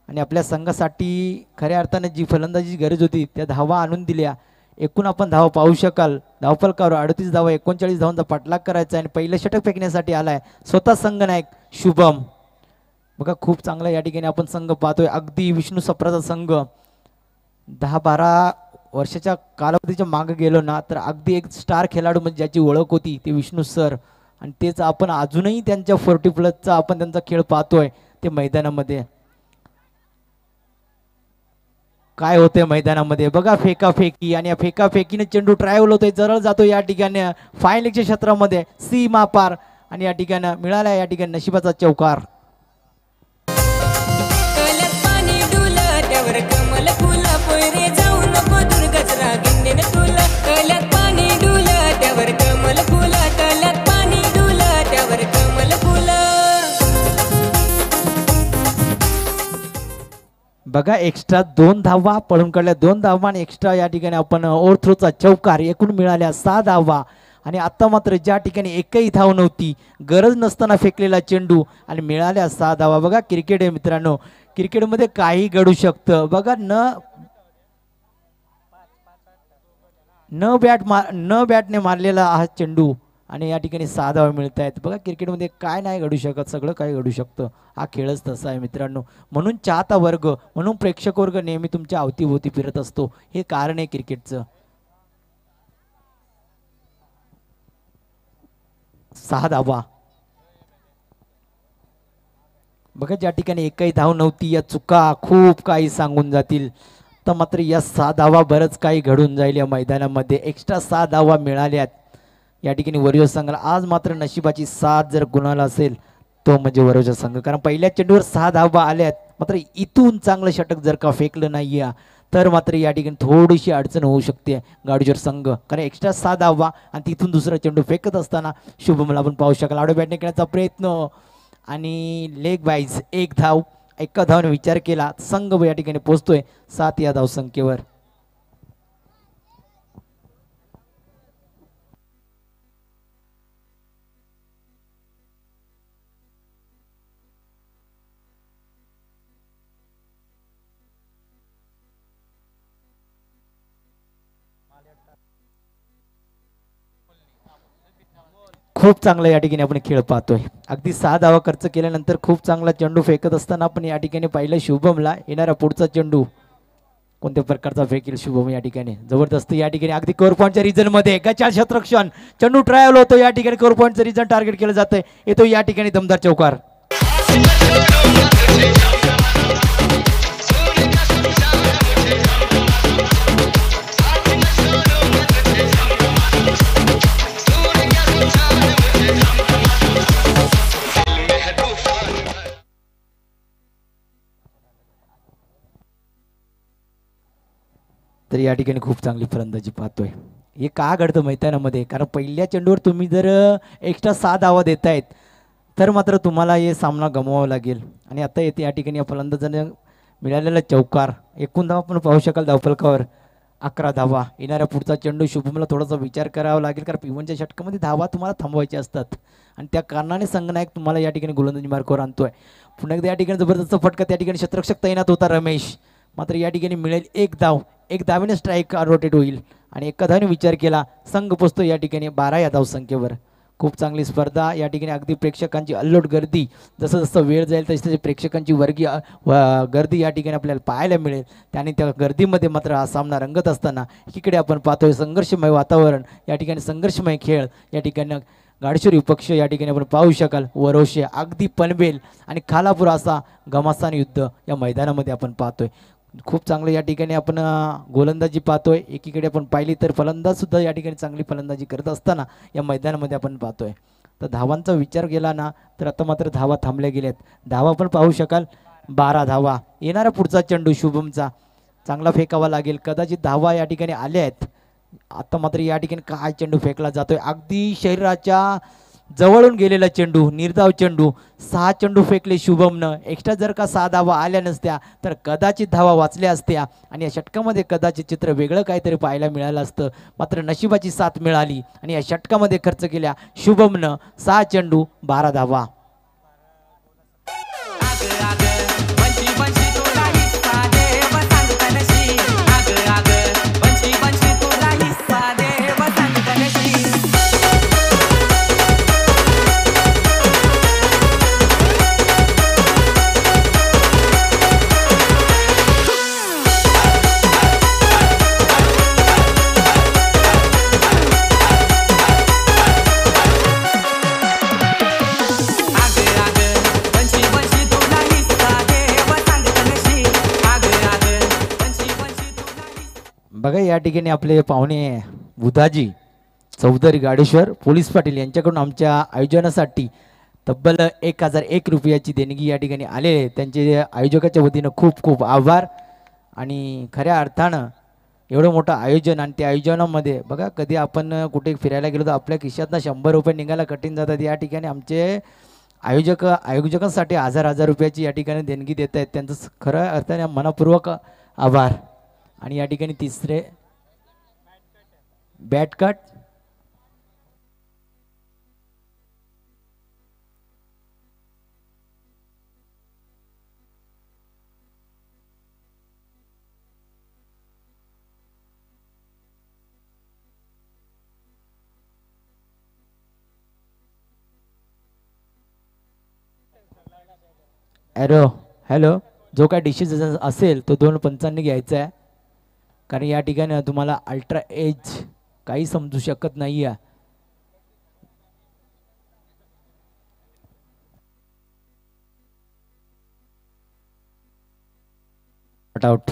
आणि आपल्या संघासाठी खऱ्या अर्थानं जी फलंदाजीची गरज होती त्या धावा आणून दिल्या. एकूण आपण धावा पाहू शकाल, धावफलकावर 38 धावा, 39 धावांचा पाठलाग करायचा आणि पहिलं षटक फेकण्यासाठी आलाय स्वतः संघनायक शुभम. बघा खूप चांगला या ठिकाणी आपण संघ पाहतोय. अगदी विष्णू सप्राचा संघ 10-12 वर्षाच्या कालावधीच्या मागे गेलो ना तर अगदी एक स्टार खेळाडू म्हणजे ज्याची ओळख होती ते विष्णू सर, आणि तेच आपण अजूनही त्यांच्या 40+ आपण त्यांचा खेळ पाहतोय ते मैदानामध्ये. काय होते मैदानामध्ये बघा फेकाफेकी, आणि या फेकाफेकीने चेंडू ट्रायव्हल होतोय, जरळ जातो या ठिकाणी फाईन लेगच्या क्षेत्रामध्ये सीमा पार आणि या ठिकाणी मिळाला या ठिकाणी नशिबाचा चौकार. बघा एक्स्ट्रा 2 धावा पळून काढल्या, 2 धावा आणि एक्स्ट्रा या ठिकाणी आपण ओव्हरथ्रोचा चौकार, एकूण मिळाल्या 6 धावा. आणि आता मात्र ज्या ठिकाणी एकही धाव नव्हती, गरज नसताना फेकलेला चेंडू आणि मिळाल्या 6 धावा. बघा क्रिकेट आहे मित्रांनो, क्रिकेटमध्ये काही घडू शकतं. बघा न बॅटने मारलेला हा चेंडू आणि या ठिकाणी 6 धावा मिळत आहेत. बघा क्रिकेटमध्ये काय नाही घडू शकत, सगळं काही घडू शकतं. हा खेळच तसा आहे मित्रांनो. म्हणून चाहता वर्ग, म्हणून प्रेक्षक वर्ग नेहमी तुमच्या अवतीभोवती फिरत असतो, हे कारण आहे क्रिकेटचं. 6 धावा. बघा ज्या ठिकाणी एकही धाव नव्हती, या चुका खूप काही सांगून जातील. तर मात्र या 6 धावा बरंच काही घडून जाईल या मैदानामध्ये. एक्स्ट्रा 6 धावा मिळाल्यात या ठिकाणी वरवजा संघाला. आज मात्र नशिबाची साथ जर कुणाला असेल तो म्हणजे वरवजा संघ, कारण पहिल्या चेंडूवर 6 धावा आल्यात. मात्र इथून चांगलं षटक जर का फेकलं नाही तर मात्र या ठिकाणी थोडीशी अडचण होऊ शकते गाडीवर संघ, कारण एक्स्ट्रा 6 धावा आणि तिथून दुसरा चेंडू फेकत असताना शुभमला आपण पाहू शकाल आडव्या बॅटने खेळण्याचा प्रयत्न आणि लेग वाईज 1 धाव. एका धावाने विचार केला संघ या ठिकाणी पोहोचतोय 7 या धावसंख्येवर. खूप चांगला या ठिकाणी आपण खेळ पाहतोय. अगदी 6 धावा खर्च केल्यानंतर खूप चांगला चेंडू फेकत असताना आपण या ठिकाणी पाहिलं शुभमला. येणारा पुढचा चेंडू कोणत्या प्रकारचा फेकेल शुभम या ठिकाणी. जबरदस्त या ठिकाणी अगदी कोर पॉईंटच्या रिजन मध्ये गचाळ क्षेत्ररक्षण, चेंडू ट्रायल होतो या ठिकाणी, कोर पॉईंटचं रिजन टार्गेट केलं जातंय. येतो या ठिकाणी दमदार चौकार. तर या ठिकाणी खूप चांगली फलंदाजी पाहतोय. हे का घडतं मैदानामध्ये, कारण पहिल्या चेंडूवर तुम्ही जर एक्स्ट्रा 6 धावा देतायत तर मात्र तुम्हाला हे सामना गमवावा लागेल. आणि आता येते या ठिकाणी या फलंदाजाने मिळालेला चौकार, एकूण धावा आपण पाहू शकाल धावफलकावर 11 धावा. येणाऱ्या पुढचा चेंडू शुभमला थोडासा विचार करावा लागेल, कारण पिवनच्या षटकामध्ये धावा तुम्हाला थांबवायच्या असतात आणि त्या कारणाने संघनायक तुम्हाला या ठिकाणी गोलंदाजी मार्गावर आणतोय. पुन्हा एकदा या ठिकाणी जबरदस्त फटका, त्या ठिकाणी क्षेत्ररक्षक तैनात होता रमेश, मात्र या ठिकाणी मिळेल एक धाव. एक धावेने स्ट्राईक रोटेट होईल आणि एका धावेने विचार केला संघ पोचतो या ठिकाणी 12 या धावसंख्येवर. खूप चांगली स्पर्धा या ठिकाणी, अगदी प्रेक्षकांची अल्लोट गर्दी, जसं जसं वेळ जाईल तशी तशी प्रेक्षकांची वर्गीय गर्दी या ठिकाणी आपल्याला पाहायला मिळेल. त्याने त्या गर्दीमध्ये मात्र हा सामना रंगत असताना इकडे आपण पाहतोय संघर्षमय वातावरण, या ठिकाणी संघर्षमय खेळ. या ठिकाणी गाडीश्वर विपक्ष या ठिकाणी आपण पाहू शकाल, वरोशे अगदी पनवेल आणि खालापूर असा घमासान युद्ध या मैदानामध्ये आपण पाहतोय. खूप चांगलं या ठिकाणी आपण गोलंदाजी पाहतोय. एकीकडे आपण पाहिली तर फलंदाज सुद्धा या ठिकाणी चांगली फलंदाजी करत असताना या मैदानामध्ये आपण पाहतोय. तर धावांचा विचार केला ना तर आता मात्र धावा थांबल्या गेल्यात. धावा आपण पाहू शकाल 12 धावा. येणारा पुढचा चेंडू शुभमचा चांगला फेकावा लागेल, कदाचित धावा या ठिकाणी आल्या आहेत. आता मात्र या ठिकाणी काय चेंडू फेकला जातोय, अगदी शरीराच्या जवळून गेलेला चेंडू, निर्धाव चेंडू. 6 चेंडू फेकले शुभमनं. एक्स्ट्रा जर का 6 धावा आल्या नसत्या तर कदाचित धावा वाचल्या असत्या आणि या षटकामध्ये कदाचित चित्र वेगळं काहीतरी पाहायला मिळालं असतं. मात्र नशिबाची साथ मिळाली आणि या षटकामध्ये खर्च केल्या शुभमनं 6 चेंडू 12 धावा. बघा या ठिकाणी आपले पाहुणे बुधाजी चौधरी गाडेश्वर पोलीस पाटील यांच्याकडून आमच्या आयोजनासाठी तब्बल 1001 रुपयाची देणगी या ठिकाणी आलेले. त्यांचे आयोजकाच्या वतीनं खूप खूप आभार. आणि खऱ्या अर्थानं एवढं मोठं आयोजन आणि त्या आयोजनामध्ये बघा, कधी आपण कुठे फिरायला गेलो तर आपल्या खिशातनं 100 रुपये निघायला कठीण जातात. या ठिकाणी आमचे आयोजकांसाठी 1000 रुपयाची या ठिकाणी देणगी देत आहेत. त्यांचं खऱ्या अर्थाने मनपूर्वक आभार. आणि या ठिकाणी तिसरे बॅट कट, ॲरो हॅलो, जो काय डिशेस असेल तो 2 पंचांनी घ्यायचा आहे, कारण या ठिकाणी तुम्हाला अल्ट्रा एज काही समजू शकत नाही आहे. आउट.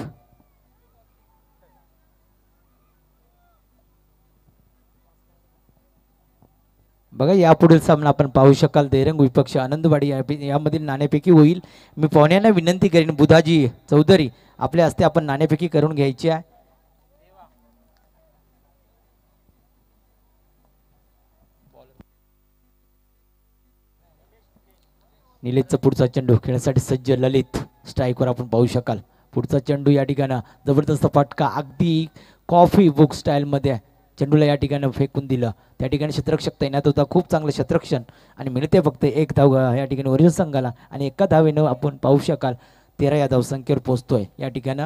बघा यापुढील सामना आपण पाहू शकाल देरंग विपक्ष आनंदवाडी यामधील नाणेफेकी होईल. मी पाहुण्यांना विनंती करीन बुधाजी चौधरी आपल्या हस्ते आपण नाणेफेकी करून घ्यायची आहे. निलेशचा पुढचा चेंडू खेळण्यासाठी सज्ज ललित स्ट्राईकवर आपण पाहू शकाल. पुढचा चेंडू या ठिकाणी जबरदस्त फटका, अगदी कॉफी बुक स्टाईलमध्ये चेंडूला या ठिकाणी फेकून दिलं. त्या ठिकाणी क्षेत्ररक्षक तैनात होता, खूप चांगलं क्षेत्ररक्षण आणि मिळते फक्त 1 धाव या ठिकाणी वरील संघाला. आणि एका धावेनं आपण पाहू शकाल 13 या धावसंख्येवर पोहोचतोय या ठिकाणी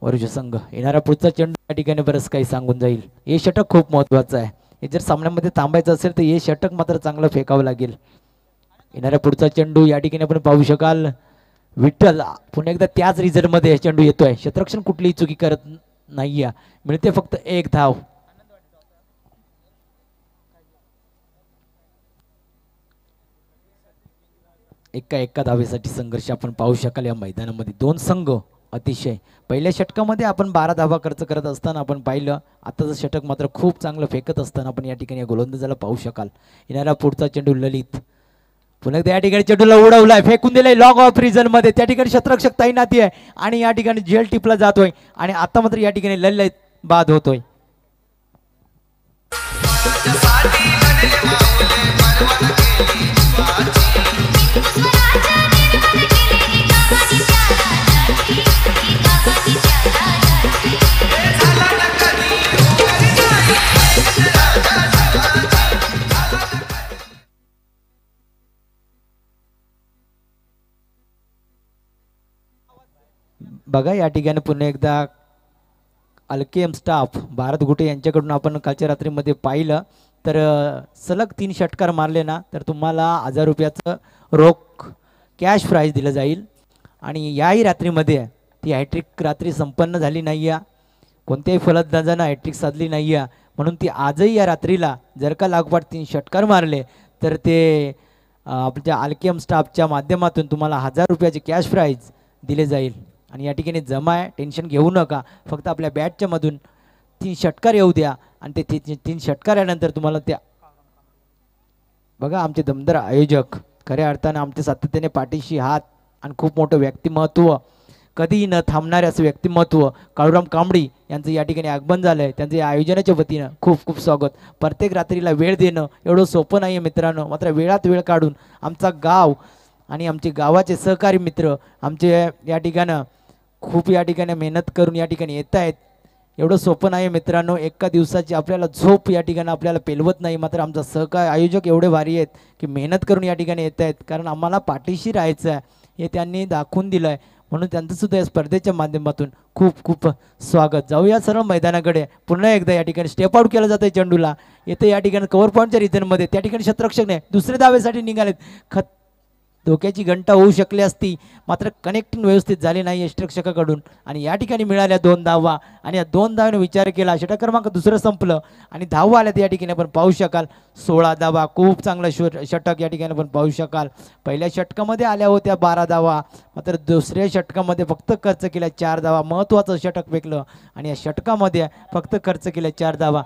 वरुज संघ. येणारा पुढचा चेंडू या ठिकाणी बरंच काही सांगून जाईल. हे षटक खूप महत्त्वाचं आहे. हे जर सामन्यामध्ये थांबायचं असेल तर हे षटक मात्र चांगलं फेकावं लागेल. येणारा पुढचा चेंडू या ठिकाणी आपण पाहू शकाल विठ्ठल पुन्हा एकदा त्याच रिझल्टमध्ये चेंडू येतोय. क्षेत्ररक्षण कुठलीही चुकी करत नाहीये, मिळते फक्त 1 धाव. एका धावेसाठी संघर्ष आपण पाहू शकाल या मैदानामध्ये. 2 संघ अतिशय. पहिल्या षटकामध्ये आपण 12 धावा खर्च करत असताना आपण पाहिलं, आताचं षटक मात्र खूप चांगलं फेकत असताना आपण या ठिकाणी या गोलंदाजाला पाहू शकाल. येणारा पुढचा चेंडू ललित पुन्हा एकदा या ठिकाणी चेंडूला उडवलाय, फेकून दिलाय लॉग ऑफ रिझन मध्ये. त्या ठिकाणी शतरक्षक तैनाती आहे आणि या ठिकाणी जेल टिपला जातोय आणि आता मात्र या ठिकाणी लल्लय बाद होतोय. बघा या ठिकाणी पुन्हा एकदा अल्केएम स्टाफ भारत गुटे यांच्याकडून आपण कालच्या रात्रीमध्ये पाहिलं तर सलग 3 षटकार मारले ना तर तुम्हाला 1000 रुपयाचं रोख कॅश प्राईज दिलं जाईल. आणि याही रात्रीमध्ये ती हॅट्रिक रात्री संपन्न झाली नाही आहे, कोणत्याही फलंदाजांना हॅट्रिक साधली नाही आहे, म्हणून ती आजही या रात्रीला जर का लागोपाठ 3 षटकार मारले तर ते आपल्या अल्केएम स्टाफच्या माध्यमातून तुम्हाला 1000 रुपयाचे कॅश प्राईज दिले जाईल. आणि या ठिकाणी जमा आहे, टेन्शन घेऊ नका, फक्त आपल्या बॅटच्या मधून 3 षटकार येऊ द्या आणि ते 3 षटकार यानंतर तुम्हाला त्या बघा आमचे दमदार आयोजक खऱ्या अर्थानं आमच्या सातत्याने पाठीशी हात आणि खूप मोठं व्यक्तिमत्व, कधीही न थांबणारे असं व्यक्तिमत्व काळूराम कांबडी यांचं या ठिकाणी आगमन झालं आहे. त्यांचं या आयोजनाच्या वतीनं खूप खूप स्वागत. प्रत्येक रात्रीला वेळ देणं एवढं सोपं नाही आहे मित्रांनो, मात्र वेळात वेळ काढून आमचा गाव आणि आमचे गावाचे सहकारी मित्र आमचे या ठिकाणं खूप या ठिकाणी मेहनत करून या ठिकाणी येत आहेत. एवढं सोपं नाही मित्रांनो, एका दिवसाची आपल्याला झोप या ठिकाणी आपल्याला पेलवत नाही, मात्र आमचा सहकारी आयोजक एवढे भारी आहेत की मेहनत करून या ठिकाणी येत आहेत, कारण आम्हाला पाठीशी राहायचं आहे हे त्यांनी दाखवून दिलं आहे. म्हणून त्यांचंसुद्धा या स्पर्धेच्या माध्यमातून खूप खूप स्वागत. जाऊया सरळ मैदानाकडे. पुन्हा एकदा या ठिकाणी स्टेप आउट केलं जातं आहे चेंडूला, येतं या ठिकाणी कव्हर पॉईंटच्या रिजनमध्ये. त्या ठिकाणी शतरक्षकने दुसरे धावेसाठी निघालेत. धोक्याची घंटा होऊ शकली असती, मात्र कनेक्टिंग व्यवस्थित झाली नाही यष्टरक्षकाकडून आणि या ठिकाणी मिळाल्या 2 धावा आणि या 2 धावाने विचार केला षटक क्रमांक दुसरं संपलं आणि धावा आल्या या ठिकाणी आपण पाहू शकाल 16 धावा. खूप चांगला षटक या ठिकाणी आपण पाहू शकाल. पहिल्या षटकामध्ये आल्या होत्या 12 धावा, मात्र दुसऱ्या षटकामध्ये फक्त खर्च केल्या 4 धावा. महत्त्वाचं षटक फेकलं आणि या षटकामध्ये फक्त खर्च केल्या 4 धावा.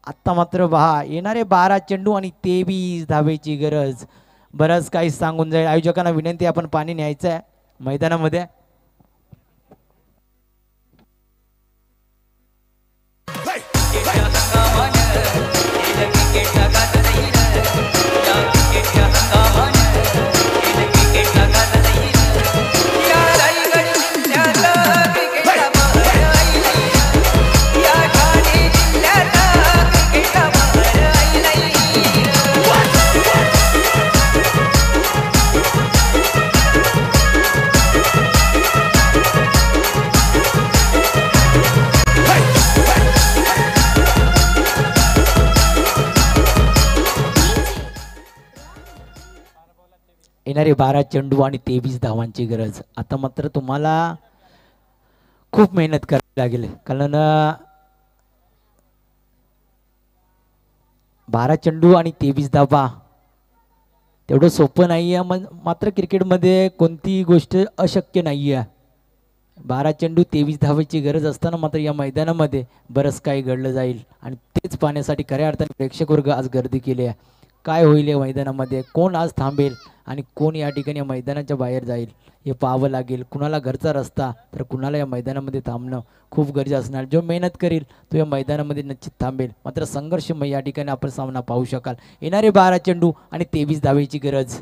आत्ता मात्र पहा येणारे 12 चेंडू आणि 23 धावेची गरज. बरंच काही सांगून जाईल. आयोजकांना विनंती आपण पाणी न्यायचं आहे मैदानामध्ये. येणारे 12 चेंडू आणि 23 धावांची गरज. आता मात्र तुम्हाला खूप मेहनत करावी लागेल, कारण 12 चेंडू आणि 23 धावा तेवढं सोपं नाही आहे. मात्र क्रिकेटमध्ये कोणतीही गोष्ट अशक्य नाही आहे. 12 चेंडू 23 धावेची गरज असताना मात्र या मैदानामध्ये बरंच काही घडलं जाईल आणि तेच पाहण्यासाठी खऱ्या अर्थाने प्रेक्षक वर्ग आज गर्दी केली आहे. काय होईल या मैदानामध्ये, कोण आज थांबेल आणि कोण या ठिकाणी या मैदानाच्या बाहेर जाईल हे पाहावं लागेल. कुणाला घरचा रस्ता तर कुणाला या मैदानामध्ये थांबणं खूप गरजेचं असणार. जो मेहनत करील तो या मैदानामध्ये निश्चित थांबेल. मात्र संघर्षमय या ठिकाणी आपण सामना पाहू शकाल. येणारे 12 चेंडू आणि 23 धावेची गरज.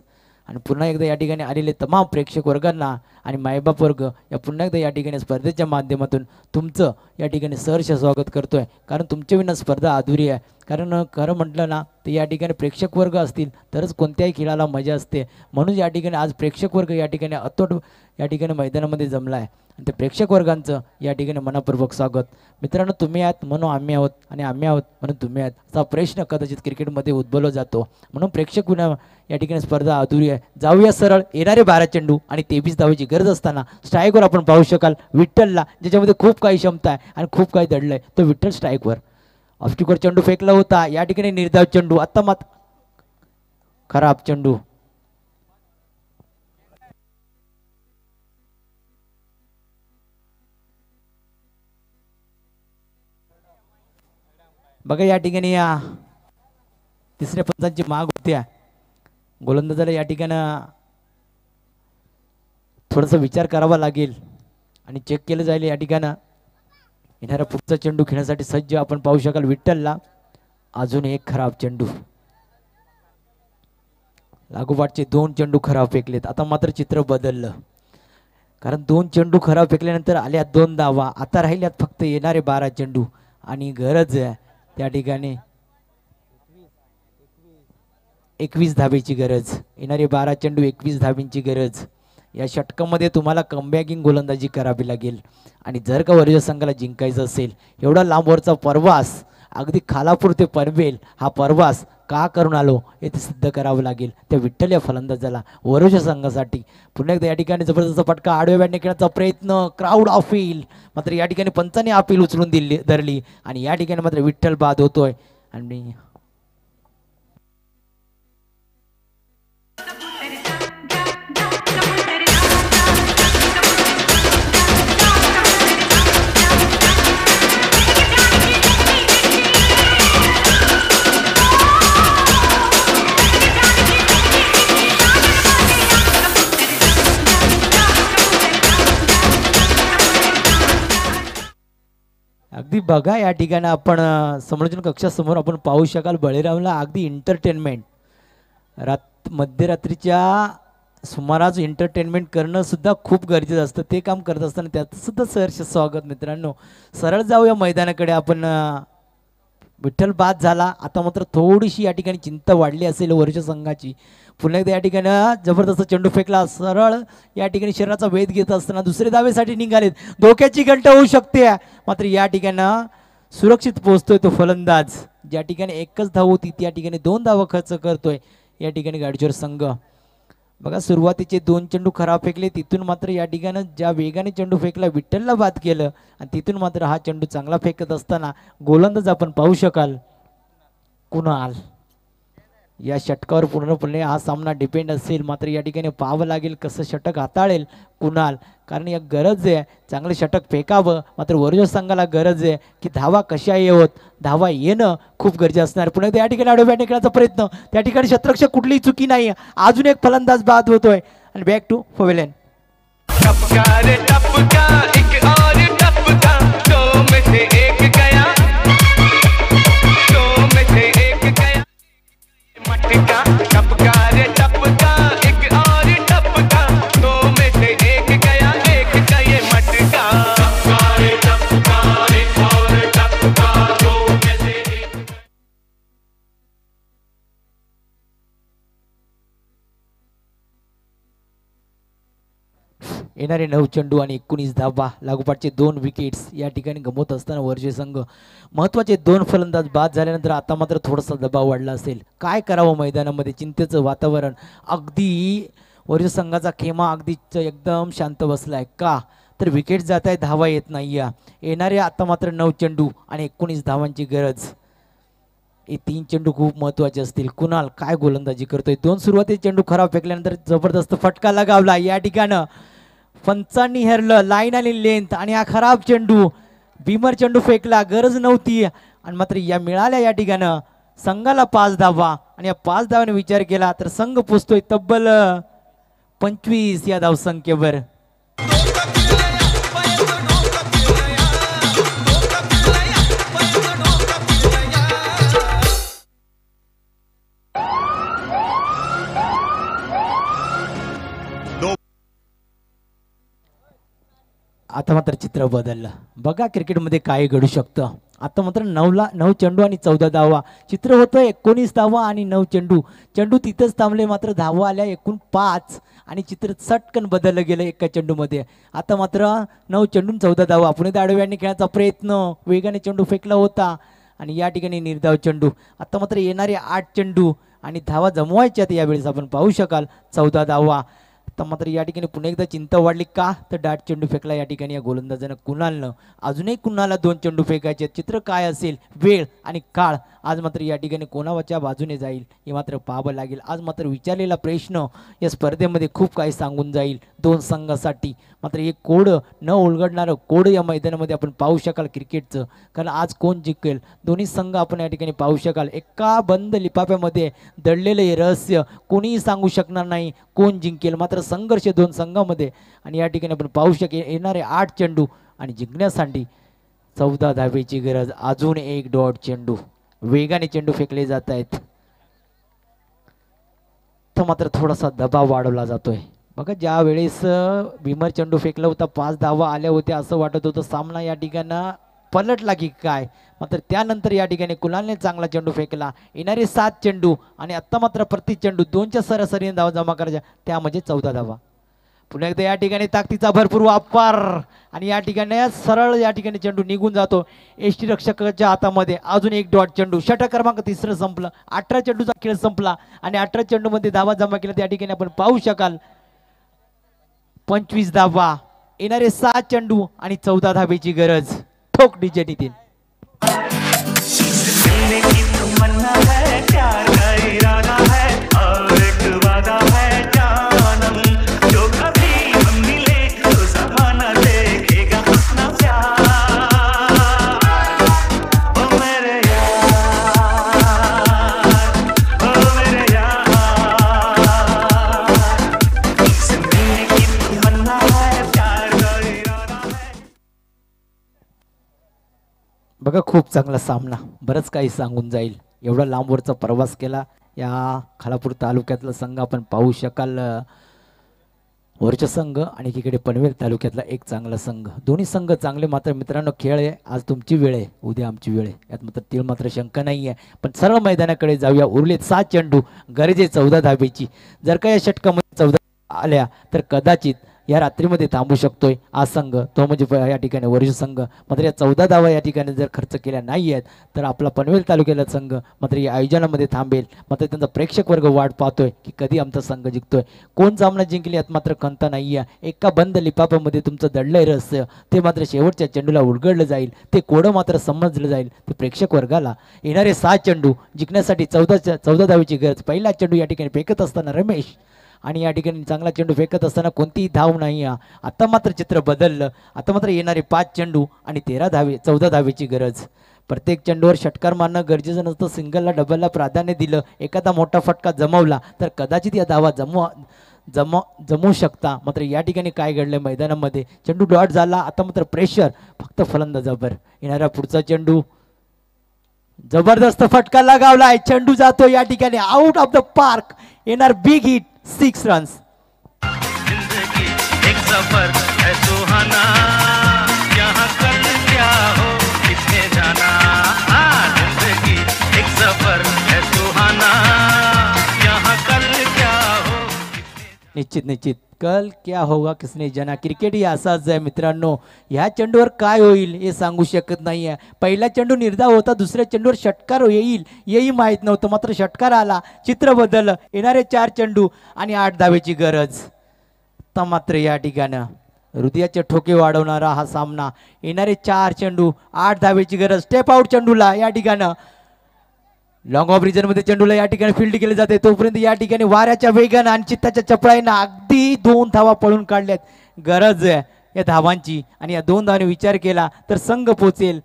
आणि पुन्हा एकदा या ठिकाणी आलेले तमाम प्रेक्षक वर्गांना आणि मायबाप वर्ग या पुन्हा एकदा या ठिकाणी स्पर्धेच्या माध्यमातून तुमचं या ठिकाणी सहर्ष स्वागत करतोय, कारण तुमच्या विना स्पर्धा अधुरी आहे. कारण खरं म्हटलं ना तर या ठिकाणी प्रेक्षक वर्ग असतील तरच कोणत्याही खेळाला मजा असते. म्हणून या ठिकाणी आज प्रेक्षक वर्ग या ठिकाणी अतोट या ठिकाणी मैदानामध्ये जमला आहे आणि ते प्रेक्षक वर्गांचं या ठिकाणी मनपूर्वक स्वागत. मित्रांनो, तुम्ही आहात म्हणून आम्ही आहोत आणि आम्ही आहोत म्हणून तुम्ही आहात असा प्रश्न कदाचित क्रिकेटमध्ये उद्भवला जातो. म्हणून प्रेक्षक विना या ठिकाणी स्पर्धा अधुरी आहे. जाऊया सरळ. येणारे 12 चेंडू आणि 23 धावेची गरज असताना स्ट्राईकवर आपण पाहू शकाल विठ्ठलला, ज्याच्यामध्ये खूप काही क्षमता आहे आणि खूप काही दडलं आहे. तो विठ्ठल स्ट्राईकवर ऑफस्टिकवर चेंडू फेकला होता. या ठिकाणी निर्धाव चेंडू, आता मात खराब चेंडू. बघा या ठिकाणी या तिसऱ्या पंचांची माग होत्या गोलंदाजाला या ठिकाणी थोडासा विचार करावा लागेल आणि चेक केलं जाईल या ठिकाणी येणारा पुढचा चेंडू खेळण्यासाठी सज्ज आपण पाहू शकाल विठ्ठलला. अजून एक खराब चेंडू, लागोपाठचे 2 चेंडू खराब फेकलेत. आता मात्र चित्र बदललं, कारण 2 चेंडू खराब फेकल्यानंतर आल्या 2 धावा. आता राहिल्यात फक्त येणारे 12 चेंडू आणि गरज आहे त्या ठिकाणी 21 धावेची गरज. येणारे 12 चेंडू 21 धावेंची गरज. या षटकामध्ये तुम्हाला कमबॅकिंग गोलंदाजी करावी लागेल आणि जर का वरील संघाला जिंकायचं असेल एवढा लांबवरचा प्रवास अगदी खालापूर ते पनवेल हा प्रवास का करून आलो हे ते सिद्ध करावं लागेल त्या विठ्ठल या फलंदाजाला वरोच्या संघासाठी. पुन्हा एकदा या ठिकाणी जबरदस्त फटका आडव्या बॅटने खेळण्याचा प्रयत्न, क्राऊड अपील, मात्र या ठिकाणी पंचाने अपील उचलून धरली आणि या ठिकाणी मात्र विठ्ठल बाद होतोय. आणि अगदी बघा या ठिकाणी आपण समालोचन कक्षासमोर आपण पाहू शकाल बळीरामला अगदी एंटरटेनमेंट मध्यरात्रीच्या सुमारास एंटरटेनमेंट करणं सुद्धा खूप गरजेचं असतं. ते काम करत असताना त्यात सुद्धा सहर्ष स्वागत. मित्रांनो सरळ जाऊया मैदानाकडे. आपण विठ्ठल बाद झाला. आता मात्र थोडीशी या ठिकाणी चिंता वाढली असेल वरच्या संघाची. पुन्हा एकदा या ठिकाणी जबरदस्त चेंडू फेकला, सरळ या ठिकाणी शरीराचा वेध घेत असताना दुसरे धावेसाठी निघालेत. धोक्याची घंटा होऊ शकते, मात्र या ठिकाणी सुरक्षित पोहोचतोय तो फलंदाज. ज्या ठिकाणी एकच धाव होती त्या ठिकाणी 2 धावा खर्च करतोय या ठिकाणी गाडीचोर संघ. बघा सुरुवातीचे 2 चेंडू खराब फेकले, तिथून मात्र या ठिकाणी ज्या वेगाने चेंडू फेकला विठ्ठलला बाद केलं आणि तिथून मात्र हा चेंडू चांगला फेकत असताना गोलंदाज आपण पाहू शकाल कुणाल. या षटकावर पूर्णपणे हा सामना डिपेंड असेल, मात्र या ठिकाणी पाहावं लागेल कसं षटक हाताळेल कुणाल, कारण या गरज आहे चांगले षटक फेकावं. मात्र वरच्या संघाला गरज आहे की धावा कशा येवत, धावा येणं खूप गरजेचं असणार. पुन्हा या ठिकाणी आडव्या बॅटने खेळण्याचा प्रयत्न, त्या ठिकाणी शतरक्षक कुठलीही चुकी नाही. अजून एक फलंदाज बाद होतोय आणि बॅक टू पवेलियन. येणारे 9 चेंडू आणि 19 धावा. लागोपाठचे 2 विकेट्स या ठिकाणी गमवत असताना वरचे संघ महत्त्वाचे 2 फलंदाज बाद झाल्यानंतर आता मात्र थोडासा दबाव वाढला असेल. काय करावं मैदानामध्ये, चिंतेचं वातावरण. अगदी वरच्या संघाचा खेमा अगदीच एकदम शांत बसलाय. का तर विकेट जात आहे, धावा येत नाही. येणारे आता मात्र 9 चेंडू आणि 19 धावांची गरज. हे 3 चेंडू खूप महत्त्वाचे असतील. कुणाल काय गोलंदाजी करतोय. 2 सुरुवातीचे चेंडू खराब फेकल्यानंतर जबरदस्त फटका लगावला. या ठिकाणी पंचांनी हरलं लाईन आणि लेंथ आणि हा खराब चेंडू भीमर चेंडू फेकला, गरज नव्हती आणि मात्र या मिळाल्या या ठिकाणी संघाला 5 धावा आणि या 5 धावाने विचार केला तर संघ पोचतोय तब्बल 25 या धावसंख्येवर. आता मात्र चित्र बदललं. बघा क्रिकेटमध्ये काय घडू शकतं. आता मात्र 9 चेंडू आणि 14 धावा. चित्र होतं 19 धावा आणि 9 चेंडू. चेंडू तिथंच थांबले, मात्र धावा आल्या एकूण 5 आणि चित्र चटकन बदललं गेलं एका चेंडूमध्ये. आता मात्र 9 चेंडून 14 धावा. पुणे आडव्याने खेळण्याचा प्रयत्न, वेगाने चेंडू फेकला होता आणि या ठिकाणी निर्धाव चेंडू. आता मात्र येणारे 8 चेंडू आणि धावा जमवायच्यात. यावेळेस आपण पाहू शकाल 14 धावा. तर मात्र या ठिकाणी पुन्हा एकदा चिंता वाढली. का तर डाट चेंडू फेकला या ठिकाणी या गोलंदाजानं कुणालनं. अजूनही कुणाला 2 चेंडू फेकायचे. चित्र काय असेल, वेळ आणि काळ आज मात्र या ठिकाणी कोणाच्या बाजूने जाईल हे मात्र पाहावं लागेल. आज मात्र विचारलेला प्रश्न या स्पर्धेमध्ये खूप काही सांगून जाईल दोन संघासाठी. मात्र एक कोड न उलगडणारं कोड या मैदानामध्ये आपण पाहू शकाल क्रिकेटचं. कारण आज कोण जिंकेल दोन्ही संघ आपण या ठिकाणी पाहू शकाल. एका बंद लिफाफ्यामध्ये दडलेलं हे रहस्य कोणीही सांगू शकणार नाही कोण जिंकेल. मात्र संघर्ष दोन संघामध्ये आणि या ठिकाणी आपण पाहू शकेल येणारे 8 चेंडू आणि जिंकण्यासाठी 14 धावेची गरज. अजून एक डॉट चेंडू वेगाने चेंडू फेकले जात आहेत. तर मात्र थोडासा दबाव वाढवला जातोय. बघा ज्या वेळेस भीमर चेंडू फेकला होता 5 धावा आल्या होत्या असं वाटत होतं सामना या ठिकाणी पलटला की काय. मात्र त्यानंतर या ठिकाणी कुलालने चांगला चेंडू फेकला. येणारे 7 चेंडू आणि आत्ता मात्र प्रति चेंडू 2च्या सरासरीने धावा जमा करायच्या त्या म्हणजे 14 धावा. पुन्हा एकदा या ठिकाणी ताकदीचा भरपूर वापर आणि या ठिकाणी सरळ या ठिकाणी चेंडू निघून जातो एसटी रक्षकाच्या हातामध्ये. अजून एक डॉट चेंडू. षटक क्रमांक 3 संपलं. 18 चेंडूचा खेळ संपला आणि 18 चेंडूमध्ये धावा जमा केल्या त्या ठिकाणी आपण पाहू शकाल 25 धावा. येणारे 7 चेंडू आणि 14 धावेची गरज. ठोक डीजे नितीन. बघा खूप चांगला सामना. बरंच काही सांगून जाईल. एवढा लांबवरचा प्रवास केला या खालापूर तालुक्यातला संघ आपण पाहू शकाल. वरचा संघ आणि एकीकडे पनवेल तालुक्यातला एक चांगला संघ. दोन्ही संघ चांगले. मात्र मित्रांनो खेळ आहे. आज तुमची वेळ आहे उद्या आमची वेळ आहे यात मात्र तीळ मात्र शंका नाही आहे. पण सरळ मैदानाकडे जाऊया. उरलेत 7 चेंडू गरजे 14 धावेची. जर का या षटकामध्ये 14 आल्या तर कदाचित या रात्रीमध्ये थांबू शकतोय आज संघ तो म्हणजे या ठिकाणी वरिष्ठ संघ. मात्र या 14 धावा या ठिकाणी जर खर्च केल्या नाही आहेत तर आपला पनवेल तालुक्याला संघ मात्र या आयोजनामध्ये थांबेल. मात्र त्यांचा प्रेक्षक वर्ग वाट पाहतोय की कधी आमचा संघ जिंकतोय. कोण सामना जिंकले यात मात्र खंता नाही आहे. एका बंद लिफाफ्यामध्ये तुमचं दडलंय रहस्य ते मात्र शेवटच्या चेंडूला उलगडलं जाईल. ते कोडं मात्र समजलं जाईल ते प्रेक्षक वर्गाला. येणारे 7 चेंडू जिंकण्यासाठी 14 धावेची गरज. पहिला चेंडू या ठिकाणी फेकत असताना रमेश आणि या ठिकाणी चांगला चेंडू फेकत असताना कोणतीही धाव नाही. आता मात्र चित्र बदललं. आता मात्र येणारे 5 चेंडू आणि 14 धावेची गरज. प्रत्येक चेंडूवर षटकार मारणं गरजेचं नसतं. सिंगलला डबलला प्राधान्य दिलं एखादा मोठा फटका जमवला तर कदाचित या धावा जमवू शकता. मात्र या ठिकाणी काय घडलं मैदानामध्ये चेंडू डॉट झाला. आता मात्र प्रेशर फक्त फलंदाजावर. येणारा पुढचा चेंडू जबरदस्त फटका लगावलाय. चेंडू जातो या ठिकाणी आउट ऑफ द पार्क. येणार बिग हिट 6 रन्स. जिंदगी एक सफर है सुहाना, यहाँ कल क्या हो किसने जाना. जिंदगी एक सफर है सुहाना, यहाँ कल क्या हो. निश्चित कल क्या होगा किसने जाना. क्रिकेट ही असाच आहे मित्रांनो. ह्या चेंडूवर काय होईल हे सांगू शकत नाही आहे. पहिला चेंडू निर्धाव होता. दुसऱ्या चेंडूवर षटकार येईल हेही माहीत नव्हतं. मात्र षटकार आला. चित्र बदललं. येणारे 4 चेंडू आणि 8 धावेची गरज. तर मात्र या ठिकाणी हृदयाचे ठोके वाढवणारा हा सामना. येणारे 4 चेंडू 8 धावेची गरज. स्टेप आउट चेंडूला या ठिकाणी लॉंग ऑफ रिजनमध्ये चेंडूला या ठिकाणी फील्ड केले जाते. तोपर्यंत या ठिकाणी वाऱ्याच्या वेगानं आणि चित्ताच्या चपळाईनं अगदी 2 धावा पळून काढल्यात. गरज आहे या धावांची आणि या 2 धावांनी विचार केला तर संघ पोचेल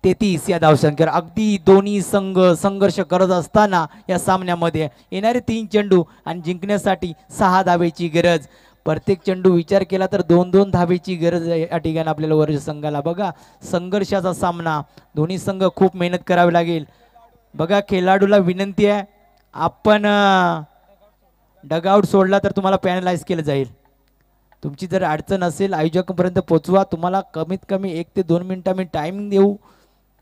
33 या धावसंख्येवर. अगदी दोन्ही संघ संघर्ष करत असताना या सामन्यामध्ये येणारे 3 चेंडू आणि जिंकण्यासाठी 6 धावेची गरज. प्रत्येक चेंडू विचार केला तर 2-2 धावेची गरज या ठिकाणी आपल्याला वरिष्ठ संघाला. बघा संघर्षाचा सामना. दोन्ही संघ खूप मेहनत करावी लागेल. बघा खेळाडूला विनंती आहे आपण डगआउट सोडला तर तुम्हाला पॅनलाइज केलं जाईल. तुमची जर अडचण असेल आयोजकांपर्यंत पोचवा. तुम्हाला कमीत कमी 1 ते 2 मिनिटं मी टाइम देऊ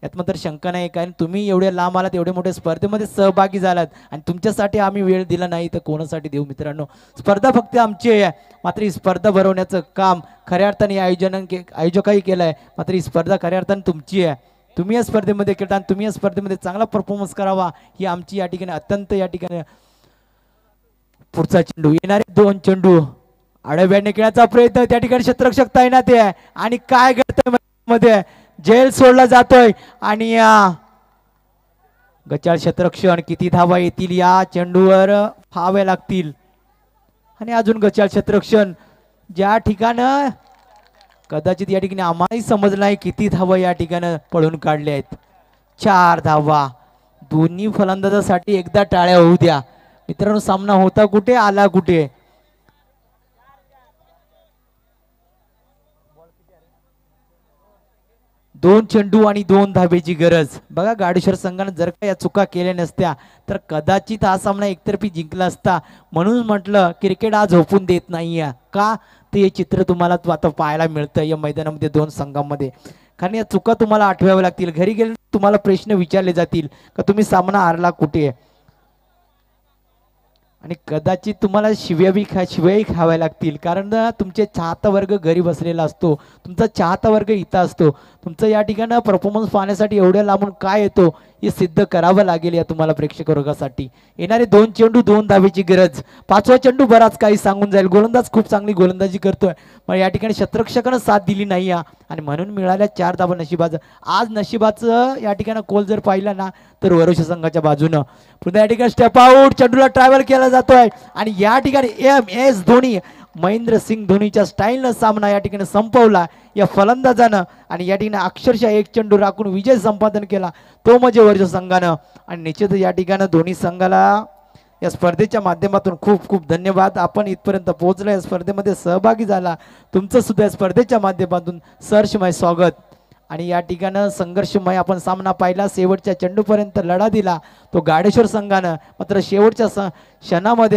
यात मात्र शंका नाही. कारण तुम्ही एवढे लांब आलात एवढे मोठ्या स्पर्धेमध्ये सहभागी झालात आणि तुमच्यासाठी आम्ही वेळ दिला नाही तर कोणासाठी देऊ मित्रांनो. स्पर्धा फक्त आमची आहे. मात्र ही स्पर्धा भरवण्याचं काम खऱ्या अर्थाने आयोजकाही केलं आहे. मात्र ही स्पर्धा खऱ्या अर्थाने तुमची आहे. तुम्ही या स्पर्धेमध्ये खेळता आणि तुम्ही या स्पर्धेमध्ये चांगला परफॉर्मन्स करावा ही आमची या ठिकाणी अत्यंत या ठिकाणी. पुढचा चेंडू येणारे 2 चेंडू आडव्याने खेळायचा प्रयत्न. त्या ठिकाणी क्षेत्ररक्षक तैनात आहे आणि काय घडतंय मध्ये जेल सोडला जातोय आणि गचाळ क्षेत्ररक्षण किती धावा येतील या चेंडूवर फाहाव्या लागतील. आणि अजून गचाळ क्षेत्ररक्षण ज्या ठिकाणं कदाचित या ठिकाणी आम्हालाही समजलं नाही किती धावा या ठिकाणी पळून काढल्या आहेत. 4 धावा. दोन्ही फलंदाजासाठी एकदा टाळ्या होऊ द्या मित्रांनो. सामना होता कुठे आला कुठे. दोन चेंडू आणि 2 धावेची गरज. बघा गाडेश्वर संघाने जर का या चुका केल्या नसत्या तर कदाचित हा सामना एकतर्फी जिंकला असता. म्हणून म्हटलं क्रिकेट आज झोपून देत नाहीये का ते चित्र तुम्हाला आता पाहायला मिळतं या मैदानामध्ये 2 संघांमध्ये. कारण या चुका तुम्हाला आठवाव्या लागतील. घरी गेले तुम्हाला प्रश्न विचारले जातील का तुम्ही सामना हारला कुठे. आणि कदाचित तुम्हाला शिव्याही खाव्या लागतील. कारण तुमचे चाहता वर्ग घरी बसलेला असतो. तुमचा चाहता वर्ग इथं असतो. तुमचं या ठिकाणी परफॉर्मन्स पाहण्यासाठी एवढ्या लांबून काय येतो हे सिद्ध करावं लागेल या तुम्हाला प्रेक्षक वर्गासाठी. येणारे 2 चेंडू 2 धावेची गरज. 5वा चेंडू बराच काही सांगून जाईल. गोलंदाज खूप चांगली गोलंदाजी करतोय. मग या ठिकाणी क्षेत्ररक्षकानं साथ दिली नाही आणि म्हणून मिळाल्या 4 धावा नशिबाचं. आज नशिबाचं या ठिकाणी कोल जर पाहिला ना तर वरोषा संघाच्या बाजूनं. पुन्हा या ठिकाणी स्टेप आउट. चेंडूला ट्रॅव्हल केला जातोय आणि या ठिकाणी MS धोनी महेंद्रसिंग धोनीच्या स्टाईलनं सामना या ठिकाणी संपवला या फलंदाजानं. आणि या ठिकाणी अक्षरशः 1 चेंडू राखून विजय संपादन केला तो म्हणजे वरोषा संघानं. आणि निश्चित या ठिकाणी दोन्ही संघाला या स्पर्धेच्या माध्यमातून खूप खूप धन्यवाद. आपण इथपर्यंत पोहोचलो या स्पर्धेमध्ये सहभागी झाला तुमचं सुद्धा या स्पर्धेच्या माध्यमातून सहर्षमय स्वागत. आणि या ठिकाणं संघर्षमय आपण सामना पाहिला. शेवटच्या चेंडूपर्यंत लढा दिला तो गाडेश्वर संघानं. मात्र शेवटच्या क्षणामध्ये